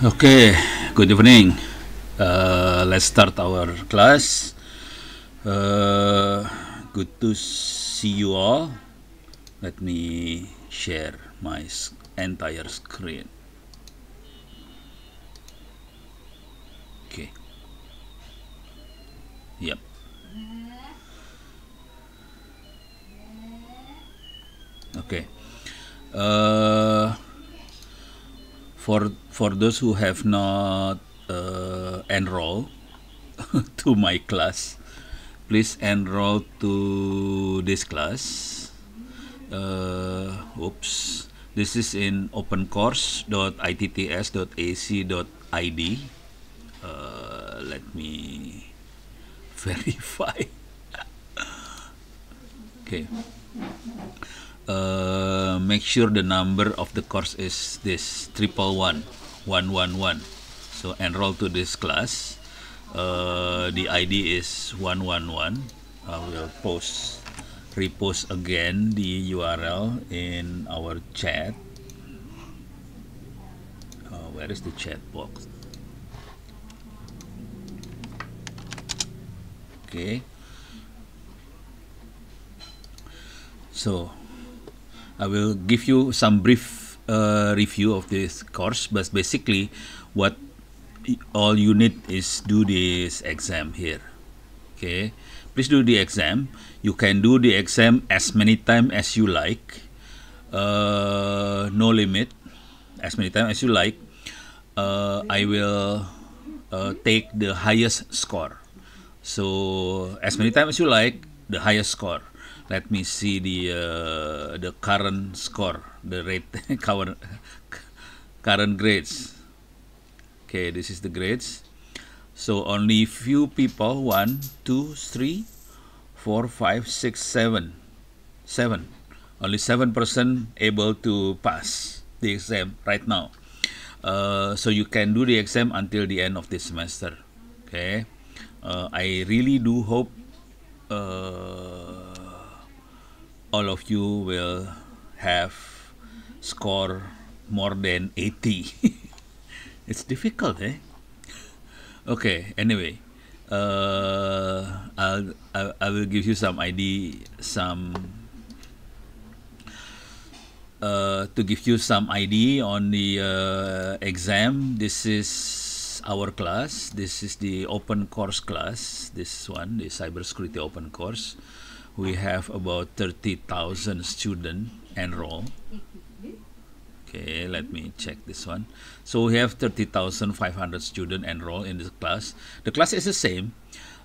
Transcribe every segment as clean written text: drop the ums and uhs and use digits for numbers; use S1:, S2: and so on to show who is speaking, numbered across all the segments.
S1: Okay, good evening. Let's start our class. Uh, Good to see you all. Let me share my entire screen. Okay. Yep. Okay. Uh, for those who have not enrolled to my class, please enroll to this class. Oops. This is in opencourse.itts.ac.id. Let me verify. Okay. Make sure the number of the course is this 111 So enroll to this class. The ID is 111. I will repost again the URL in our chat. Where is the chat box? Okay. So I will give you some brief review of this course, but basically what all you need is do this exam here. Okay, please do the exam. You can do the exam as many times as you like. No limit, as many times as you like. I will take the highest score. So as many times as you like, the highest score. Let me see the current score, the rate current grades. Okay, this is the grades. So only few people, 1, 2, 3, 4, 5, 6, 7. Only 7% able to pass the exam right now. So you can do the exam until the end of this semester. Okay, I really do hope all of you will have score more than 80. It's difficult, eh? Okay. Anyway, I will give you some idea, to give you some idea on the exam. This is our class. This is the open course class. This one, the cybersecurity open course. We have about 30,000 students enrolled. Okay, let me check this one. So we have 30,500 students enrolled in this class. The class is the same.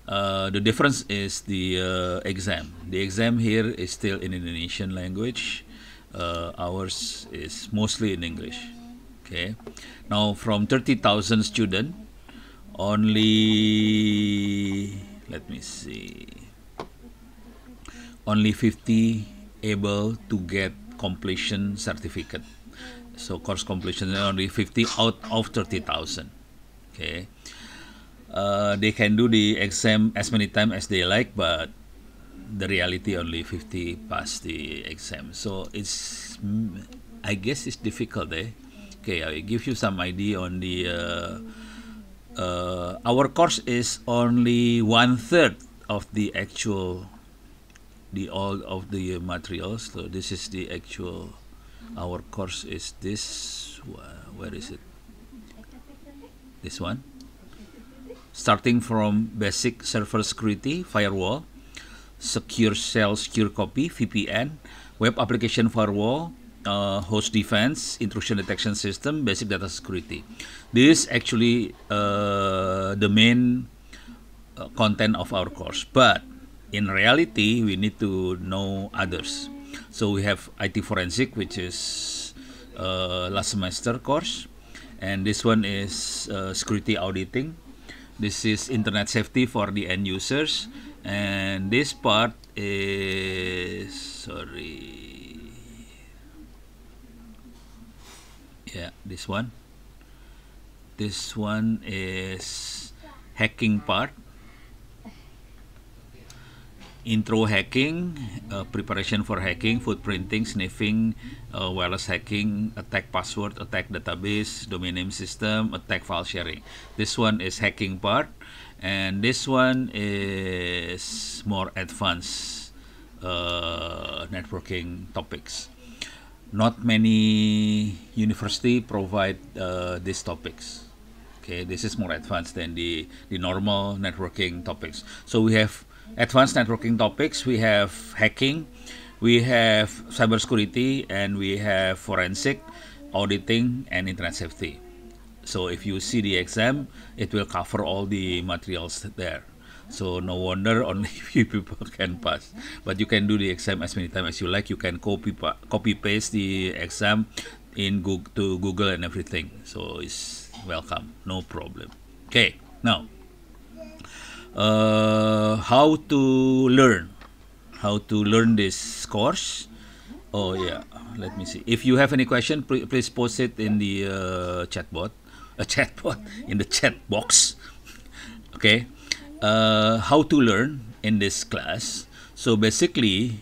S1: The difference is the exam. The exam here is still in Indonesian language. Ours is mostly in English. Okay. Now from 30,000 students, only, let me see, only 50 able to get completion certificate. So course completion is only 50 out of 30,000. Okay. They can do the exam as many times as they like, but the reality only 50 pass the exam. So it's, I guess it's difficult, eh? Okay, I give you some idea on the our course is only 1/3 of the actual, the all of the materials. So this is the actual, our course is this, where is it? This one. Starting from basic server security, firewall, secure shell, secure copy, VPN, web application firewall, host defense, intrusion detection system, basic data security. This is actually the main content of our course. But in reality, we need to know others. So we have IT forensic, which is last semester course, and this one is security auditing. This is internet safety for the end users, and this part is, sorry, yeah, this one. This one is hacking part. intro hacking, preparation for hacking, footprinting, sniffing, wireless hacking, attack password, attack database, domain name system, attack file sharing. This one is hacking part, and this one is more advanced networking topics. Not many university provide these topics. Okay, this is more advanced than the normal networking topics. So we have advanced networking topics, we have hacking, we have cybersecurity, and we have forensic, auditing, and internet safety. So if you see the exam, it will cover all the materials there. So no wonder only few people can pass. But you can do the exam as many times as you like. You can copy paste the exam in Google and everything. So it's welcome, no problem. Okay, now how to learn this course. Oh yeah, let me see. If you have any question, please post it in the chatbot in the chat box. Okay, how to learn in this class. So basically,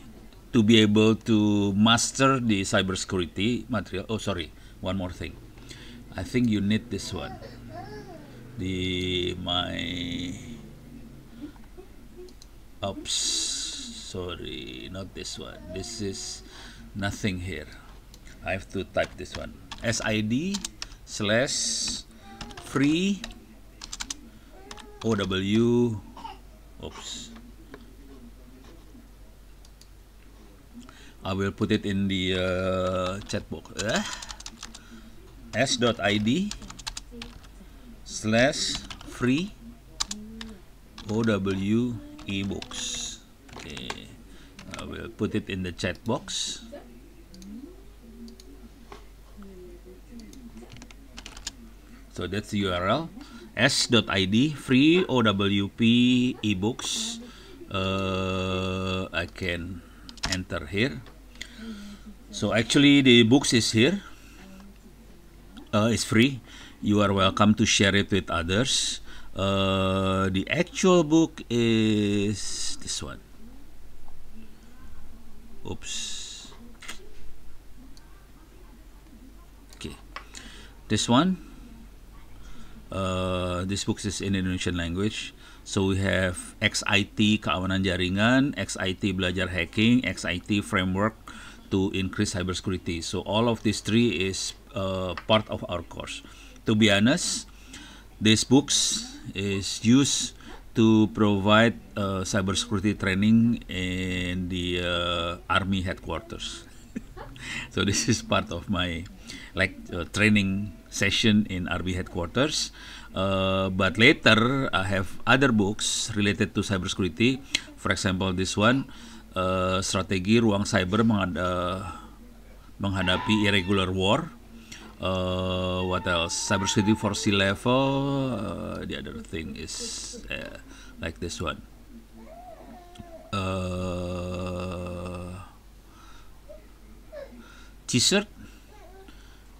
S1: to be able to master the cybersecurity material. Oh, sorry, one more thing. I think you need this one. Oops, sorry, not this one. This is nothing here. I have to type this one. SID/free OW. Oops. I will put it in the chat box. S.id/free OW ebooks. Okay, I will put it in the chat box. So that's the URL. S.id free OWP ebooks. I can enter here. So actually the books is here. It's free. You are welcome to share it with others. The actual book is this one. Oops. Okay, this one. This book is in Indonesian language. So we have XIT Keamanan Jaringan, XIT Belajar Hacking, XIT Framework to Increase Cybersecurity. So all of these three is part of our course. To be honest, these books is used to provide cybersecurity training in the Army headquarters. So this is part of my training session in Army headquarters. But later I have other books related to cybersecurity. For example, this one, Strategi Ruang Cyber Menghadapi Irregular War. What else? Cybersecurity for sea level. The other thing is like this one. T-shirt.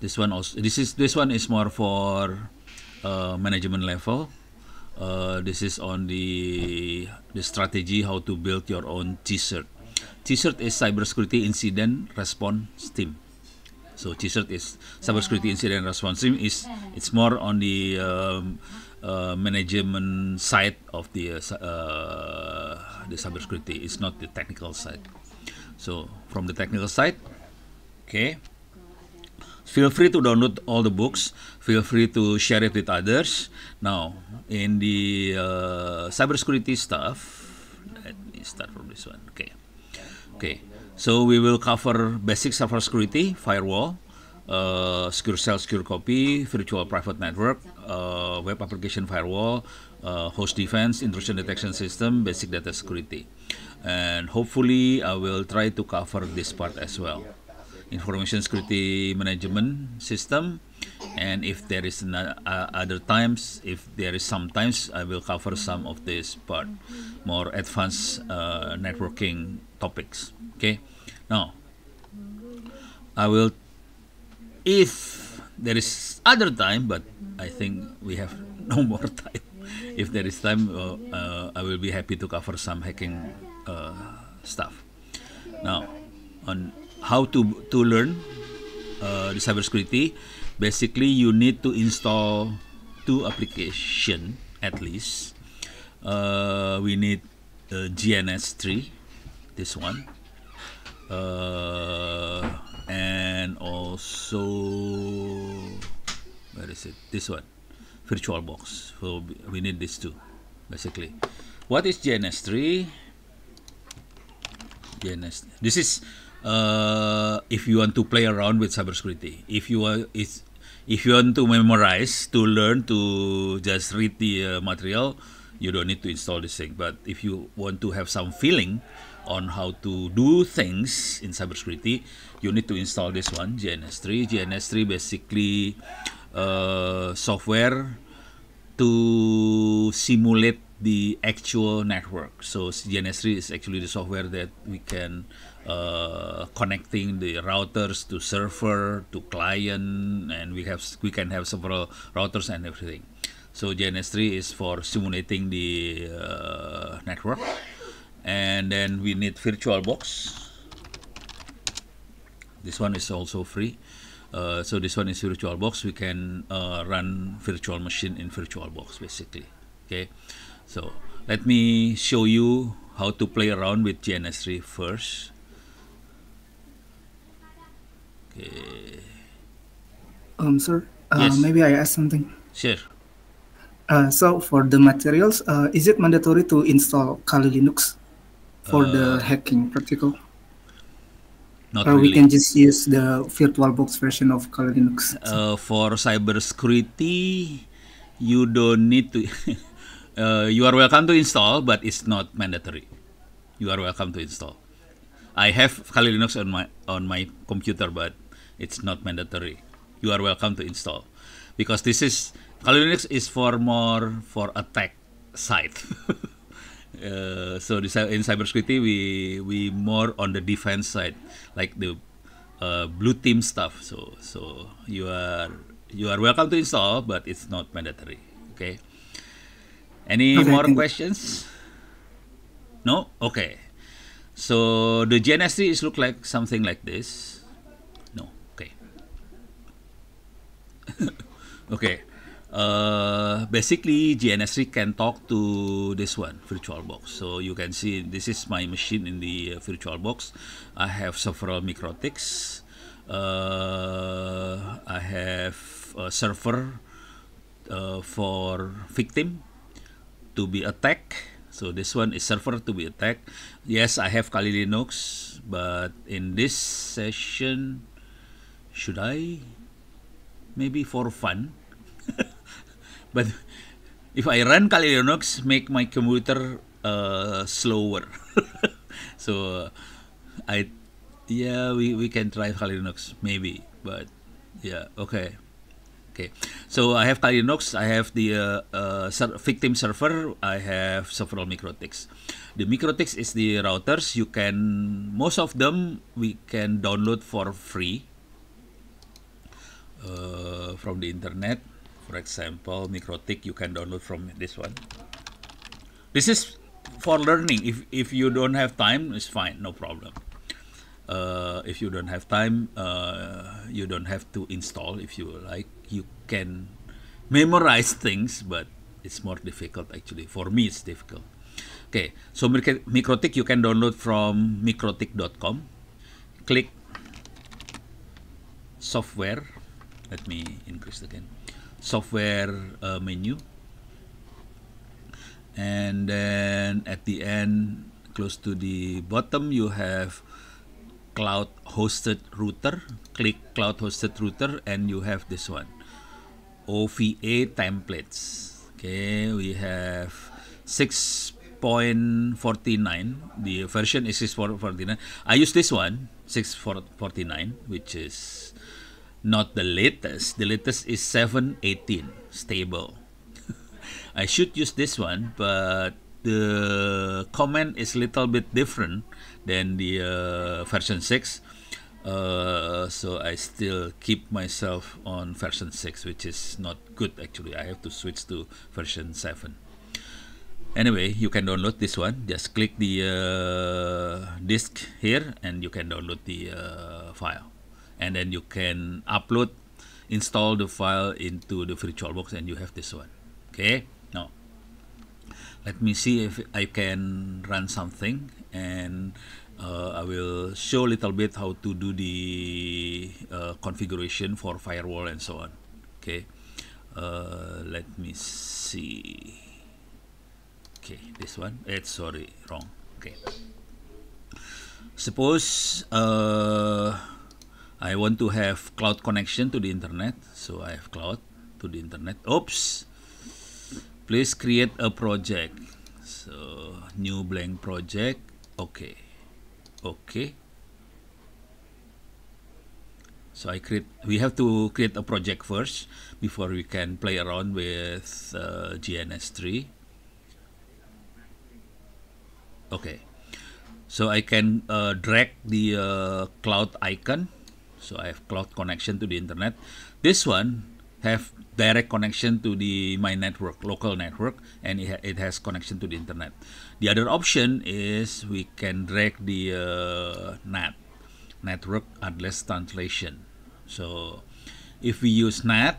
S1: This one also. This one is more for management level. This is on the strategy how to build your own T-shirt. T-shirt is cybersecurity incident response team. So T-shirt is cybersecurity incident response team. It's more on the management side of the cybersecurity. It's not the technical side. So from the technical side, okay. Feel free to download all the books. Feel free to share it with others. Now, in the cybersecurity stuff, let me start from this one. Okay. So we will cover basic cybersecurity, firewall, secure shell, secure copy, virtual private network, web application firewall, host defense, intrusion detection system, basic data security. And hopefully I will try to cover this part as well. Information security management system, and if there is sometimes I will cover some of this part, more advanced networking topics. Okay, now I will, if there is other time, but I think we have no more time. If there is time, I will be happy to cover some hacking stuff. Now, on how to learn the cybersecurity, basically you need to install two application at least. We need GNS3, this one, and also where is it? This one, VirtualBox. So we need these two, basically. What is GNS3? This is if you want to play around with cybersecurity. If you want to memorize, to learn, to just read the material, you don't need to install this thing. But if you want to have some feeling on how to do things in cybersecurity, you need to install this one, GNS3. GNS3 basically software to simulate the actual network. So GNS3 is actually the software that we can connecting the routers to server to client, and we can have several routers and everything. So GNS3 is for simulating the network, and then we need VirtualBox. This one is also free. So this one is VirtualBox. We can run virtual machine in VirtualBox basically. Okay, so let me show you how to play around with GNS3 first. Okay.
S2: Sir,
S1: Yes.
S2: maybe I ask something.
S1: Sure.
S2: So for the materials, is it mandatory to install Kali Linux for the
S1: Uh,
S2: hacking practical?
S1: Not
S2: Or we
S1: really.
S2: can just use the VirtualBox version of Kali Linux?
S1: For cybersecurity, you don't need to. You are welcome to install, but it's not mandatory. You are welcome to install. I have Kali Linux on my computer, but it's not mandatory. You are welcome to install, because this is Kali Linux is for more for attack side. So in cybersecurity, we more on the defense side, like the blue team stuff. So you are welcome to install, but it's not mandatory. Okay. Any
S2: Okay,
S1: more
S2: thank you.
S1: questions? No. Okay. So the GNS3 is look like something like this. No. Okay. Okay. Basically, GNS3 can talk to this one, VirtualBox. So you can see this is my machine in the VirtualBox. I have several MikroTiks. I have a server for victim to be attacked. So this one is server to be attacked. Yes, I have Kali Linux, but in this session, should I? Maybe for fun. But if I run Kali Linux, make my computer slower. So I yeah, we can try Kali Linux maybe, but yeah, okay. Okay, so I have Kali Linux, I have the victim server, I have several MikroTiks. The MikroTiks is the routers. You can, most of them we can download for free from the internet. For example, MikroTik you can download from this one. This is for learning. If you don't have time, it's fine, no problem. If you don't have time, you don't have to install. If you like, you can memorize things, but it's more difficult actually. For me, it's difficult. Okay, so MikroTik you can download from mikrotik.com. Click software. Let me increase again. Software menu, and then at the end, close to the bottom, you have cloud hosted router. Click cloud hosted router, and you have this one, OVA templates. Okay, we have 6.49. The version is 6.49. I use this one, 6.49, which is not the latest. The latest is 7.18 stable. I should use this one, but the comment is a little bit different than the version 6. So I still keep myself on version 6, which is not good actually. I have to switch to version 7. Anyway, you can download this one. Just click the disk here, and you can download the file, and then you can install the file into the VirtualBox, and you have this one. Okay. Now, let me see if I can run something, and I will show a little bit how to do the configuration for firewall and so on. Okay. Let me see. Okay, this one. Sorry, wrong. Okay. Suppose I want to have cloud connection to the internet. So I have cloud to the internet. Oops. Please create a project. So new blank project. Okay. Okay. So we have to create a project first before we can play around with GNS3. Okay, so I can drag the cloud icon. So I have cloud connection to the internet. This one have direct connection to my network, local network, and it has connection to the internet. The other option is we can drag the network address translation. So if we use NAT,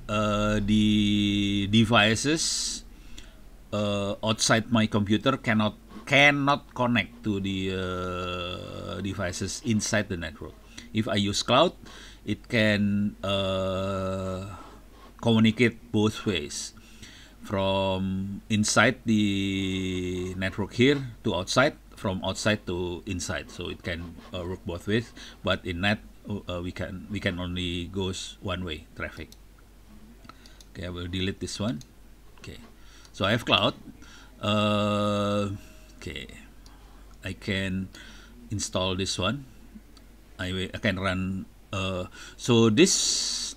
S1: the devices outside my computer cannot connect to the devices inside the network. If I use cloud, it can communicate both ways, from inside the network here to outside, from outside to inside. So it can work both ways. But in NAT, we can only goes one way traffic. Okay, I will delete this one. Okay, so I have cloud. Okay, I can install this one. I can run. So this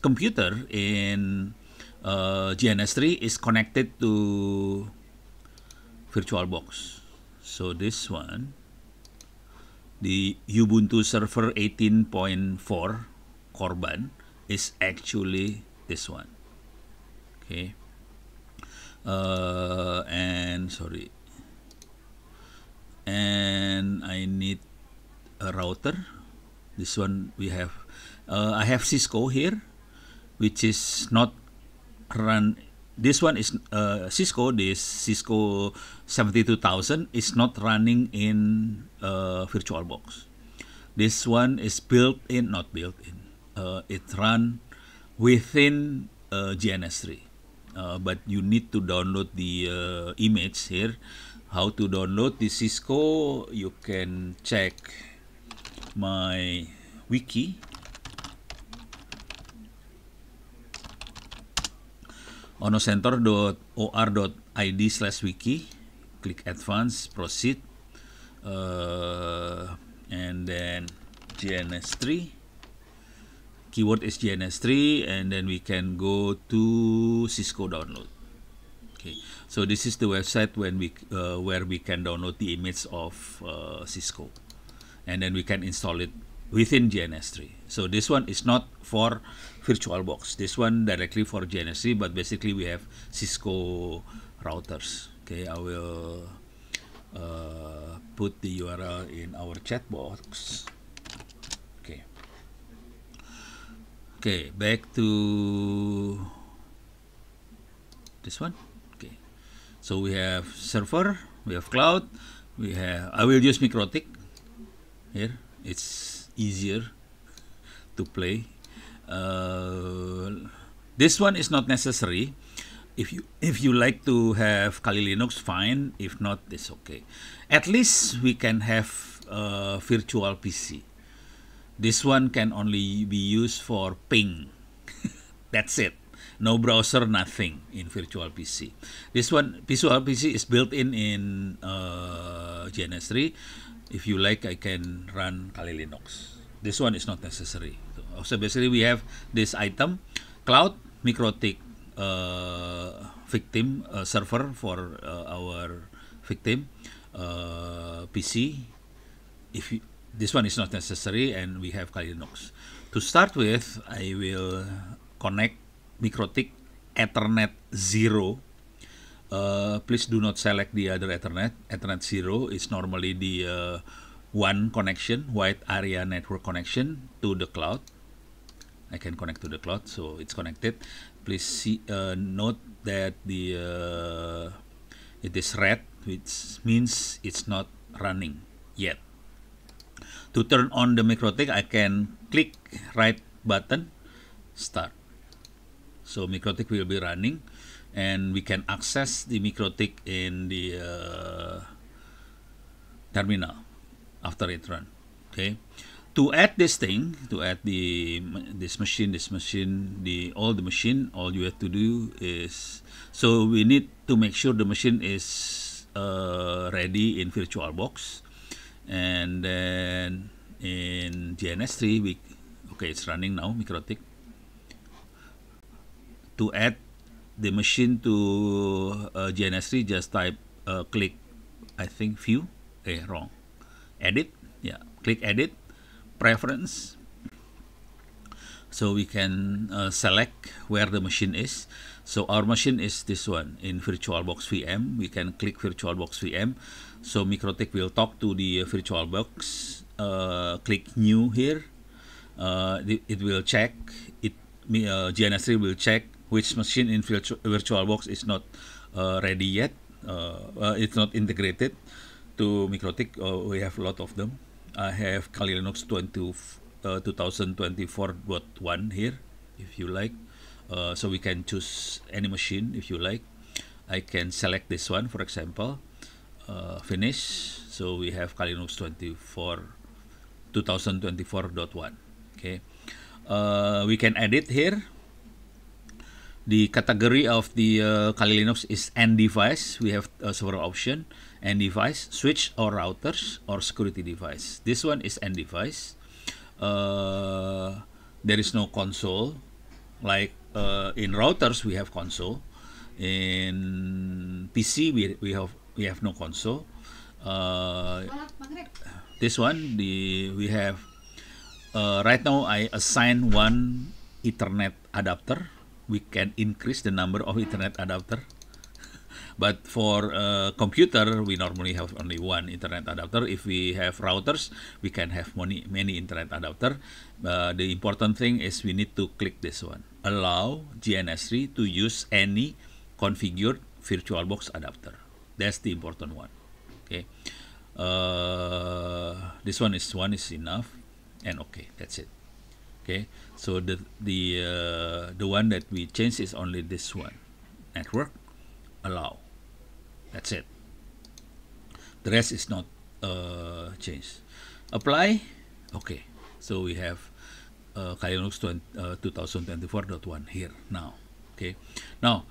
S1: computer in GNS3 is connected to VirtualBox. So this one, the Ubuntu server 18.4 Korban, is actually this one. Okay. And I need a router. This one we have. I have Cisco here, which is not run. This one is Cisco. This Cisco 72000 is not running in VirtualBox. This one is not built in. It run within GNS3. But you need to download the image here. How to download the Cisco? You can check my wiki. onocenter.or.id/wiki. Click advance, proceed, and then GNS3. Keyword is GNS3, and then we can go to Cisco download. Okay, so this is the website where we can download the image of Cisco, and then we can install it within GNS3. So this one is not for VirtualBox. This one directly for GNS3, but basically we have Cisco routers. Okay, I will put the URL in our chat box. Okay. Okay, back to this one. Okay, so we have server, we have cloud, I will use Mikrotik here. It's easier to play. This one is not necessary. If you like to have Kali Linux, fine. If not, it's okay. At least we can have virtual PC. This one can only be used for ping. That's it. No browser, nothing in virtual PC. This one, virtual PC, is built in GNS3. If you like, I can run Kali Linux. This one is not necessary. So basically, we have this item, cloud, Mikrotik victim server for our victim PC. This one is not necessary, and we have Kali Linux. To start with, I will connect Mikrotik Ethernet 0 please do not select the other Ethernet. Ethernet 0 is normally the one connection, wide area network connection to the cloud. I can connect to the cloud, so it's connected. Please see, note that it is red, which means it's not running yet. To turn on the MikroTik, I can click right button, start. So MikroTik will be running, and we can access the MikroTik in the terminal after it run. Okay. To add this thing, to add this machine, all the machine, all you have to do is, so we need to make sure the machine is ready in VirtualBox, and then in GNS3, okay, it's running now, MikroTik. To add the machine to GNS3, just type, click, I think view, wrong, edit, yeah, click edit, preference, so we can select where the machine is. So our machine is this one in VirtualBox VM. We can click VirtualBox VM, so MikroTik will talk to the VirtualBox. Click new here. It will check it. GNS3 will check which machine in VirtualBox is not ready yet. It's not integrated to MikroTik. We have a lot of them. I have Kali Linux 2024.1 here, if you like. So we can choose any machine if you like. I can select this one, for example, finish. So we have Kali Linux 2024.1. Okay. We can edit here. The category of the Kali Linux is end device. We have several options. End device, switch or routers, or security device. This one is end device. There is no console. Like in routers, we have console. In PC, we have no console. This one, we have right now. I assign one Ethernet adapter. We can increase the number of Ethernet adapter. But for computer, we normally have only one Ethernet adapter. If we have routers, we can have many Ethernet adapter. The important thing is we need to click this one. Allow GNS3 to use any configured VirtualBox adapter. That's the important one. Okay. This one is enough, and okay, that's it. Okay. So the one that we changed is only this one. Network. Allow. That's it. The rest is not changed. Apply. Okay. So we have Kali Linux 2024.1 here now. Okay. Now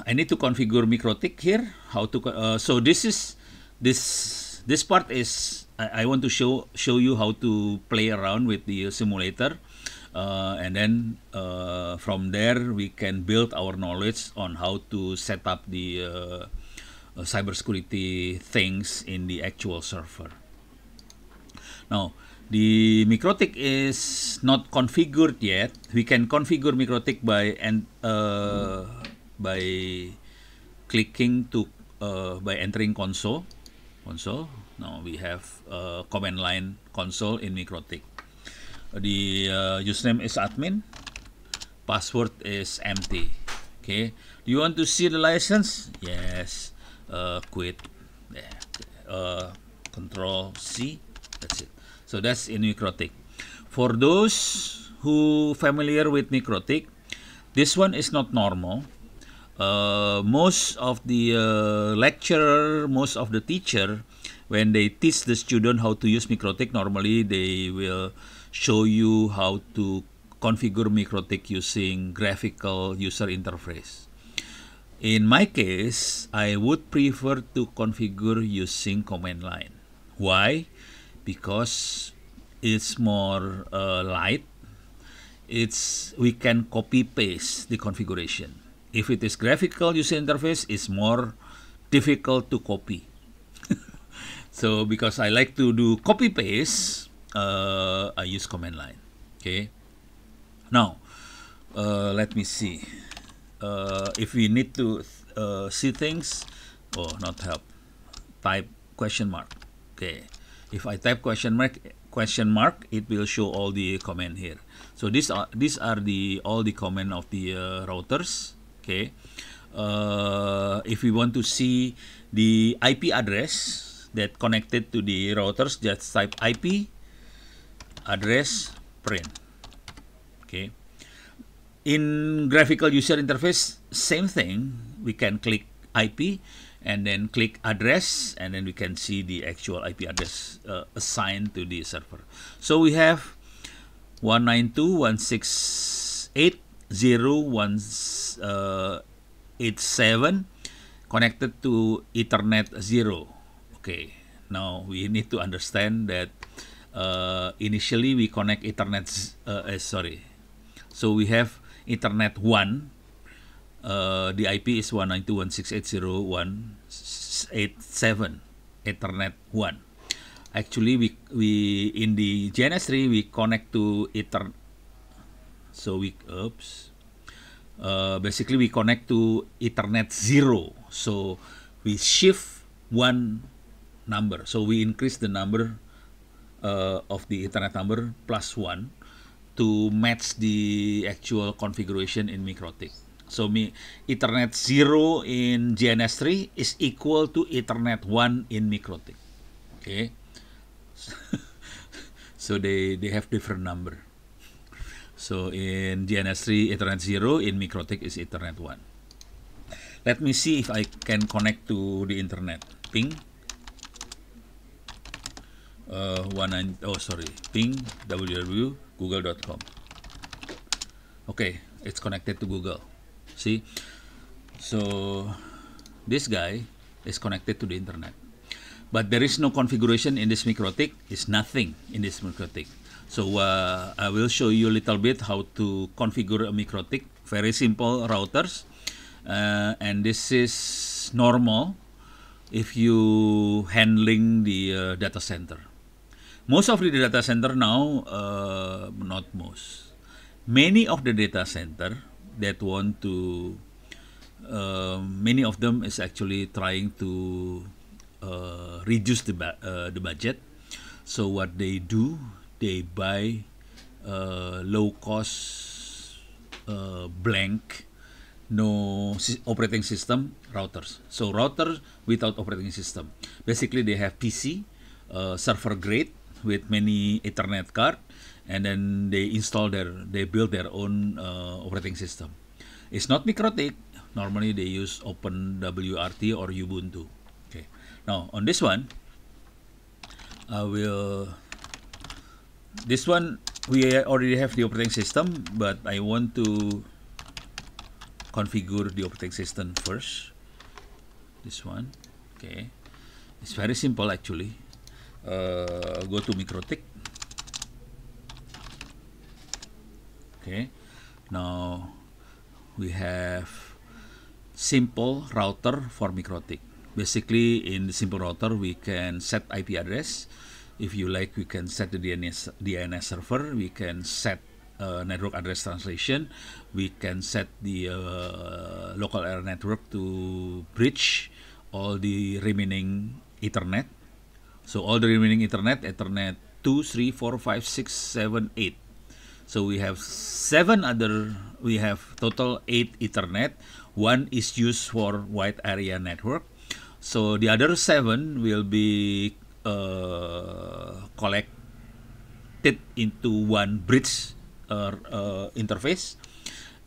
S1: I need to configure MikroTik here. How to so this part is I want to show you how to play around with the simulator. And then from there we can build our knowledge on how to set up the cybersecurity things in the actual server. Now the MikroTik is not configured yet. We can configure MikroTik by clicking to by entering console. Now we have command line console in MikroTik. The username is admin, password is empty. Okay, do you want to see the license? Yes. Quit. Control C. That's it. So that's in MikroTik. For those who familiar with MikroTik, this one is not normal. Most of the lecturer, most of the teacher, when they teach the student how to use MikroTik, normally they will show you how to configure MikroTik using graphical user interface. In my case, I would prefer to configure using command line. Why? Because it's more light. We can copy paste the configuration. If it is graphical user interface, it's more difficult to copy. So because I like to do copy paste, I use command line. Okay. Now, let me see. If we need to see things. Oh, not help. Type question mark. Okay. If I type question mark, it will show all the comment here. So these are the all the comment of the routers. Okay. If we want to see the IP address that connected to the routers, just type IP address print. Okay. In graphical user interface, same thing. We can click IP and then click address, and then we can see the actual IP address assigned to the server. So we have 192.168.0.187 connected to Ethernet 0. Okay, now we need to understand that initially we connect Ethernet, so we have Ethernet 1. The IP is 192.168.0.187, Ethernet 1. Actually, we in the GNS3 we connect to Ethernet. So basically we connect to Ethernet 0. So we shift one number. So we increase the number of the Ethernet number plus 1 to match the actual configuration in MikroTik. So Ethernet 0 in GNS3 is equal to Ethernet 1 in MikroTik. Okay. So they have different number. So in GNS3 Ethernet 0, in MikroTik is Ethernet 1. Let me see if I can connect to the internet. Ping ping www.google.com. Okay, it's connected to Google. See, so this guy is connected to the internet, but there is no configuration in this MikroTik. Is nothing in this MikroTik. So I will show you a little bit how to configure a MikroTik. Very simple routers, and this is normal if you handling the data center. Most of the data center now, not most, many of the data center that want to, many of them is actually trying to reduce the budget. So what they do, they buy low cost blank, no operating system routers. So routers without operating system. Basically they have PC, server grade with many Ethernet card, and then they build their own operating system. It's not MikroTik. Normally they use OpenWRT or Ubuntu. Okay. Now on this one, this one we already have the operating system, but I want to configure the operating system first. This one. Okay. It's very simple actually. Go to MikroTik. Okay, now we have simple router for MikroTik. Basically, in the simple router, we can set IP address. If you like, we can set the DNS server. We can set network address translation. We can set the local area network to bridge all the remaining Ethernet. So all the remaining Ethernet 2, 3, 4, 5, 6, 7, 8. So we have we have total 8 Ethernet. One is used for wide area network. So the other 7 will be collected into one bridge interface.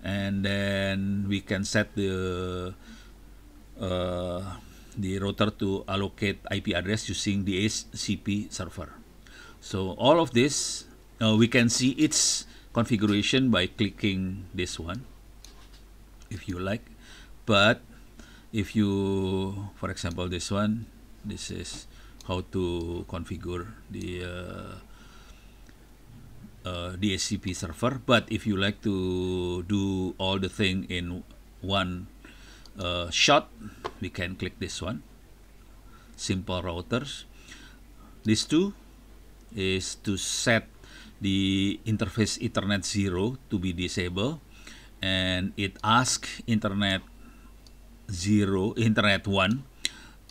S1: And then we can set the router to allocate IP address using the HCP server. So all of this, we can see its configuration by clicking this one, if you like. But if you, for example, this one, this is how to configure the DHCP server. But if you like to do all the thing in one shot, we can click this one, simple routers. These two is to set the interface Ethernet 0 to be disabled, and it asks internet 0, internet 1,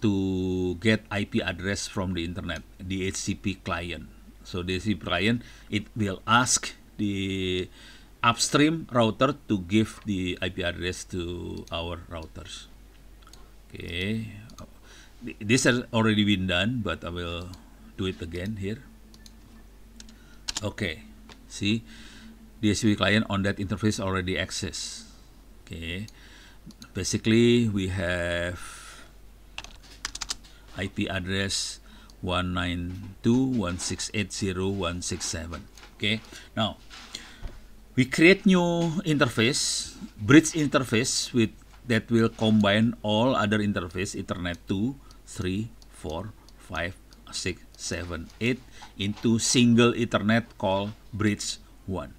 S1: to get IP address from the internet, the HTTP client. So the HTTP client, it will ask the upstream router to give the IP address to our routers. Okay, this has already been done, but I will do it again here. Okay, see, the HTTP client on that interface already access. Okay, basically we have IP address 192.168.0.167. Okay, now we create new interface, bridge interface with that will combine all other interface, Ethernet 2, 3, 4, 5, 6, 7, 8 into single Ethernet called bridge 1.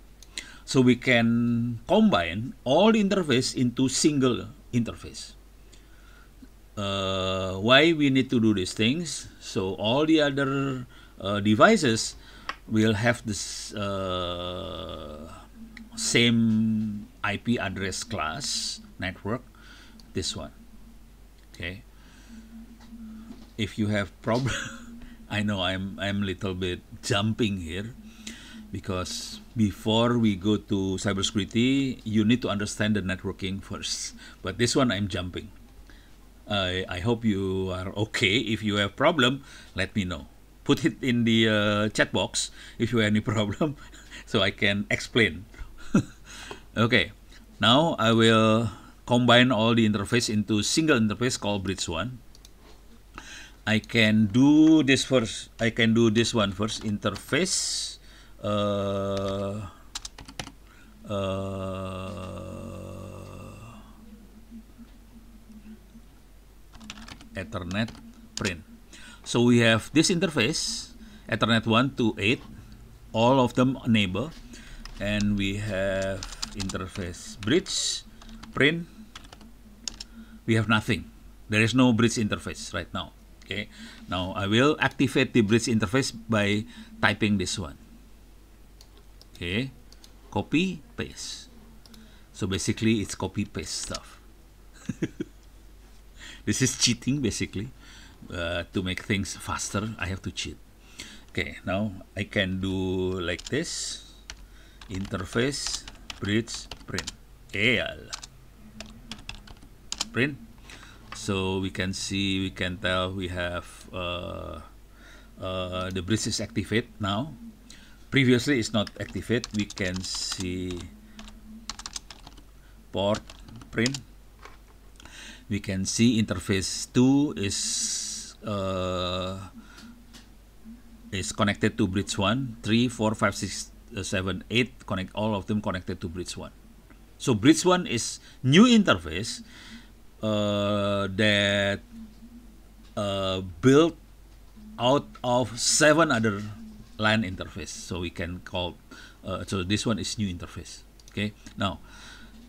S1: So we can combine all the interface into single interface. Why we need to do these things? So all the other devices will have this same IP address class network, this one. Okay, if you have problem, I know I'm little bit jumping here, because before we go to cybersecurity, you need to understand the networking first. But this one I'm jumping. I hope you are okay. If you have problem, let me know. Put it in the chat box if you have any problem, so I can explain. Okay, now I will combine all the interface into single interface called bridge 1. I can do this first. I can do this one first. Interface Ethernet print. So we have this interface, Ethernet 1 to 8, all of them enable, and we have interface bridge print. We have nothing. There is no bridge interface right now. Okay, now I will activate the bridge interface by typing this one. Okay, copy paste. So basically it's copy paste stuff. This is cheating basically. To make things faster, I have to cheat. Okay, now I can do like this. Interface bridge print. Print. So we can see, we can tell we have the bridge is activated now. Previously it's not activated. We can see port print. We can see interface 2 is connected to bridge 1. 3, 4, 5, 6, 7, 8 connect, all of them connected to bridge 1. So bridge 1 is new interface that built out of 7 other LAN interface. So we can call, so this one is new interface. Okay, now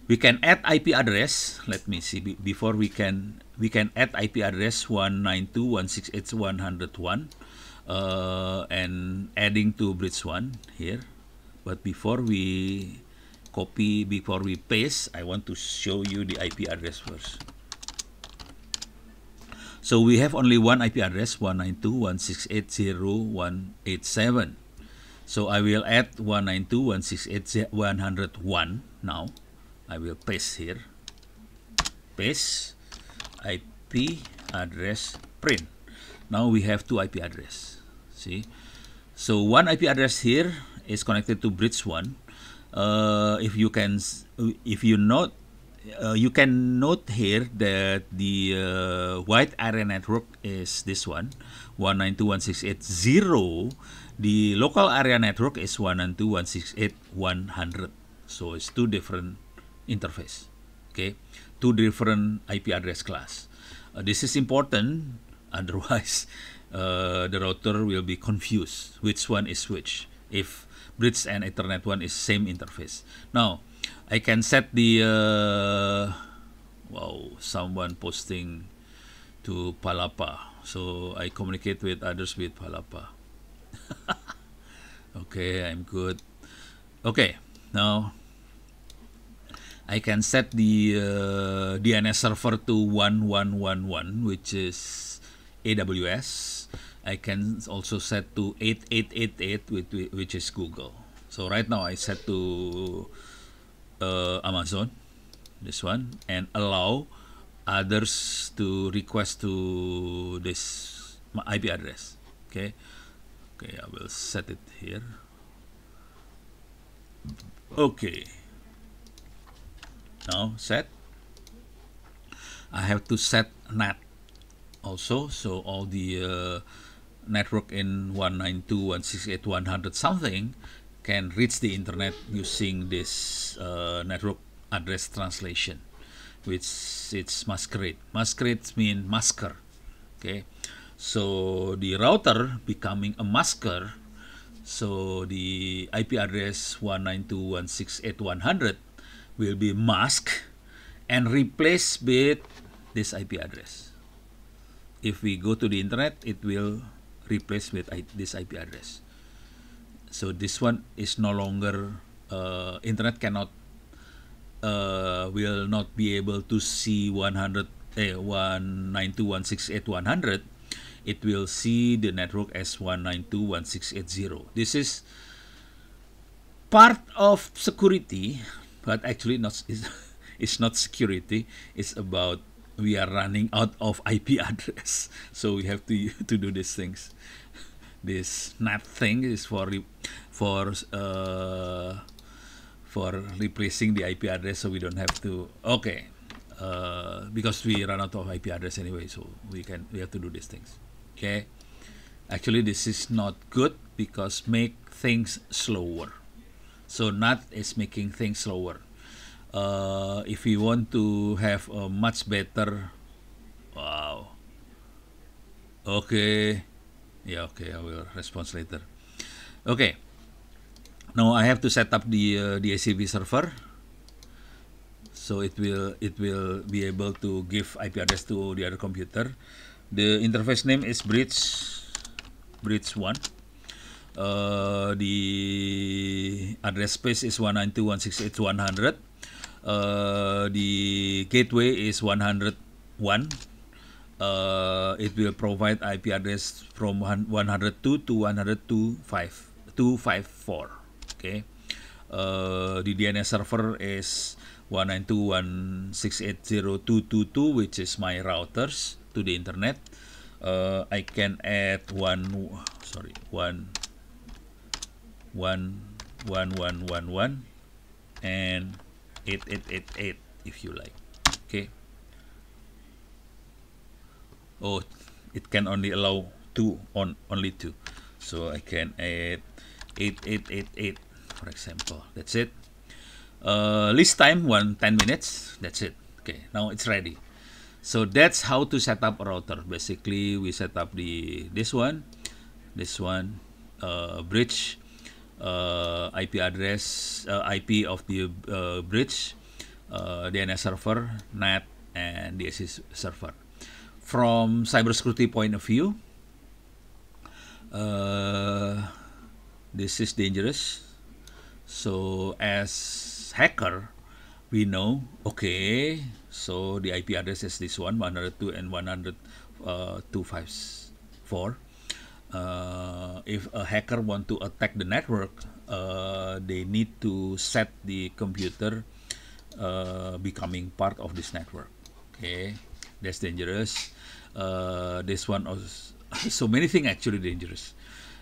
S1: we can add IP address. Let me see, before we can add IP address 192.168.101 and adding to bridge 1 here. But before we copy, before we paste, I want to show you the IP address first. So we have only one IP address, 192.168.0.187. So I will add 192.168.101 now. I will paste here. Paste IP address print. Now we have 2 IP address. See? So one IP address here is connected to bridge 1. If you note, you can note here that the wide area network is this one, 192.168.0. The local area network is 192.168.100. So it's 2 different interface. Okay, 2 different IP address class. This is important, otherwise the router will be confused which one is which if bridge and Ethernet 1 is same interface. Now I can set the wow, someone posting to Palapa, so I communicate with others with Palapa. Okay, I'm good. Okay, now I can set the DNS server to 1111, which is AWS. I can also set to 8888, which is Google. So right now I set to Amazon, this one, and allow others to request to this IP address. Okay, okay, I will set it here. Okay, now set. I have to set NAT also, so all the network in 192.168.100 something can reach the internet using this network address translation, which it's masquerade. Masquerades mean masker. Okay, so the router becoming a masker. So the IP address 192.168.100 will be masked and replaced with this IP address. If we go to the internet, it will replace with this IP address. So this one is no longer, internet cannot, will not be able to see 192.168.100. It will see the network as 192.168.0. This is part of security, but actually not. It's not security. It's about we are running out of IP address, so we have to do these things. This NAT thing is for replacing the IP address, so we don't have to. Okay, because we run out of IP address anyway, so we have to do these things. Okay, actually this is not good because make things slower. So NAT is making things slower. If we want to have a much better, wow. Okay, yeah, okay, I will respond later. Okay, now I have to set up the DHCP server, so it will be able to give IP address to the other computer. The interface name is bridge 1. The address space is 192.168.100. The gateway is 101. It will provide IP address from 102 to 102.254. Okay. The DNS server is 192.168.0.222, which is my routers to the internet. I can add one and 8888 if you like. Okay. Oh, it can only allow only two. So I can add 8888, for example. That's it. List time 10 minutes. That's it. Okay, now it's ready. So that's how to set up a router. Basically, we set up this one, bridge, IP address, IP of the bridge, DNS server, NAT, and DSC server. From cybersecurity point of view, this is dangerous. So as hacker, we know, okay, so the IP address is this one, 102 and 102.254. If a hacker want to attack the network, they need to set the computer becoming part of this network. Okay, that's dangerous. This one also, so many things actually dangerous.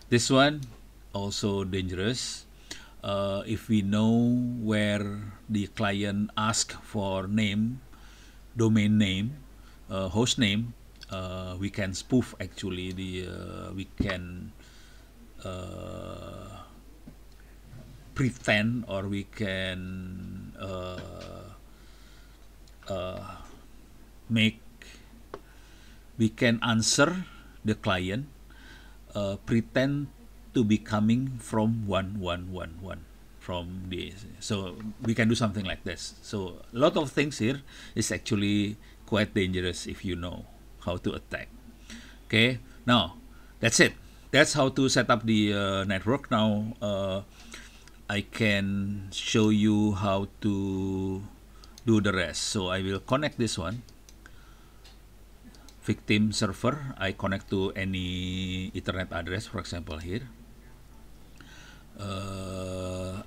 S1: This one also dangerous. If we know where the client ask for name, domain name, host name, we can spoof actually we can pretend, or we can we can answer the client, pretend to be coming from 111 from so we can do something like this. So a lot of things here is actually quite dangerous if you know how to attack. Okay, now that's it. That's how to set up the network. Now I can show you how to do the rest. So I will connect this one. Victim server, I connect to any Ethernet address, for example here.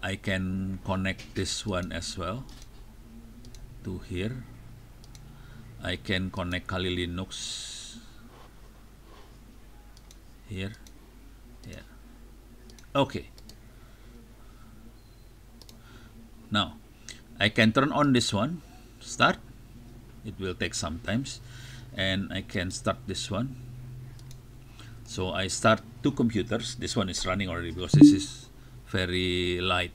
S1: I can connect this one as well to here. I can connect Kali Linux here. Okay. Now I can turn on this one, start. It will take some times, and I can start this one. So I start two computers. This one is running already because this is very light.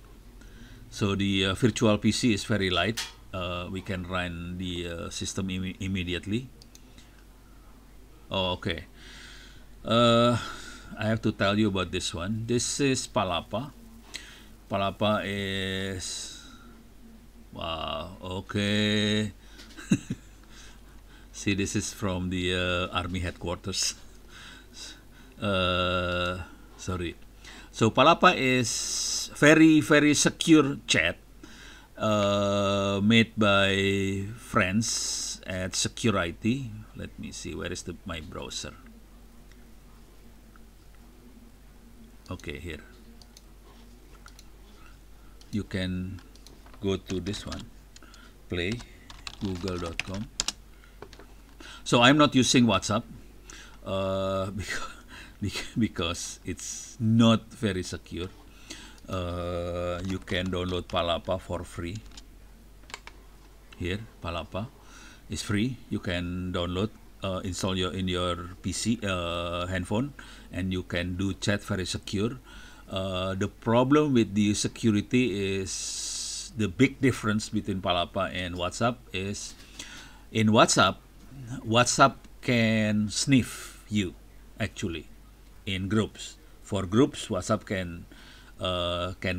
S1: So the virtual PC is very light. We can run the system immediately. Oh, okay. I have to tell you about this one. This is Palapa. Palapa is, wow, okay. See, this is from the army headquarters. Sorry. So Palapa is very secure chat made by friends at Security. Let me see, where is my browser? Okay, here. You can go to this one, play google.com. So I'm not using WhatsApp because it's not very secure. You can download Palapa for free. Here, Palapa is free. You can download, install in your PC, handphone, and you can do chat very secure. The problem with the security is the big difference between Palapa and WhatsApp is in WhatsApp can sniff you actually in groups. For groups, WhatsApp can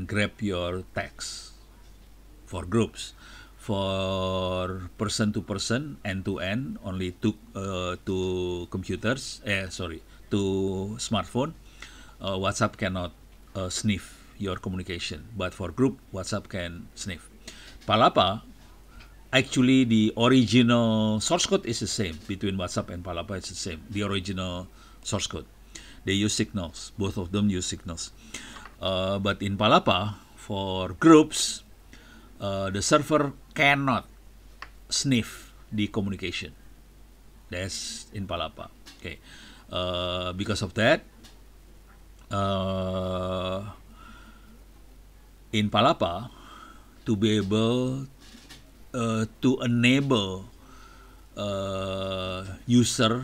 S1: grab your text for groups. For person to person, end to end, only two computers. Two smartphone. WhatsApp cannot sniff your communication, but for group, WhatsApp can sniff. Palapa, actually, the original source code is the same between WhatsApp and Palapa. It's the same. The original source code. They use signals. Both of them use signals. But in Palapa, for groups, the server cannot sniff the communication. That's in Palapa. Okay. Because of that, in Palapa, to be able to enable user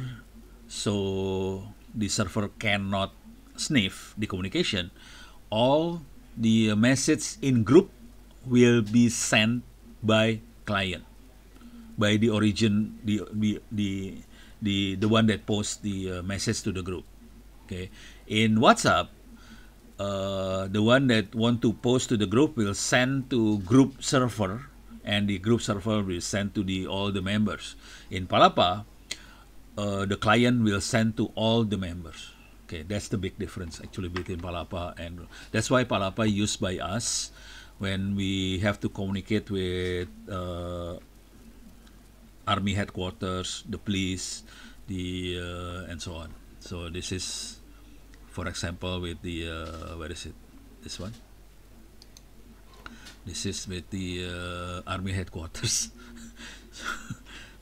S1: so the server cannot sniff the communication, all the message in group will be sent by client, by the origin, the one that posts the message to the group. Okay, in WhatsApp, the one that want to post to the group will send to group server, and the group server will send to all the members. In Palapa, the client will send to all the members. Okay, that's the big difference actually between Palapa and that's why Palapa used by us when we have to communicate with army headquarters, the police, and so on. So this is, for example, with the where is it? This one. This is with the army headquarters.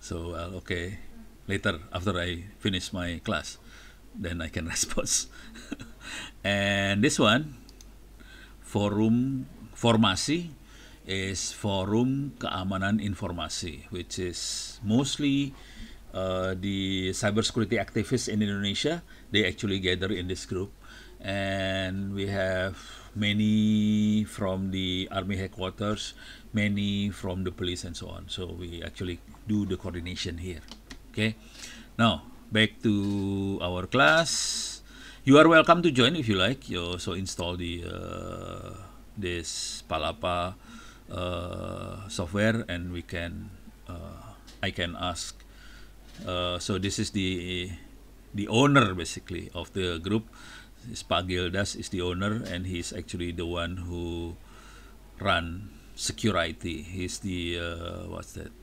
S1: So okay, later after I finish my class, then I can respond. And this one, formasi is forum keamanan informasi, which is mostly the cybersecurity activists in Indonesia. They actually gather in this group, and we have many from the army headquarters, many from the police, and so on. So we actually do the coordination here. Okay, now back to our class. You are welcome to join if you like. You also install the this Palapa software, and we can I can ask. So this is the owner basically of the group. Pak Gildas is the owner, and he's actually the one who run security. He's the what's that?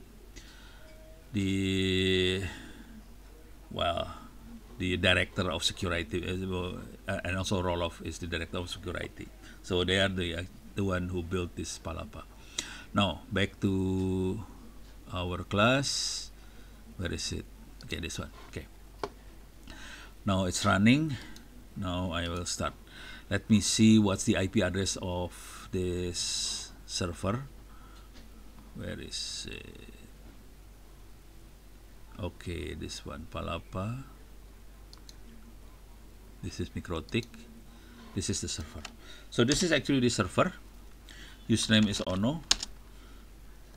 S1: The well, the director of security, and also Roloff is the director of security. So they are the one who built this palapa. Now back to our class. Where is it? Okay, this one. Okay. Now it's running. Now I will start. Let me see what's the IP address of this server. Where is it? Okay, this one, Palapa. This is Mikrotik. This is the server. So this is actually the server. Username is Ono.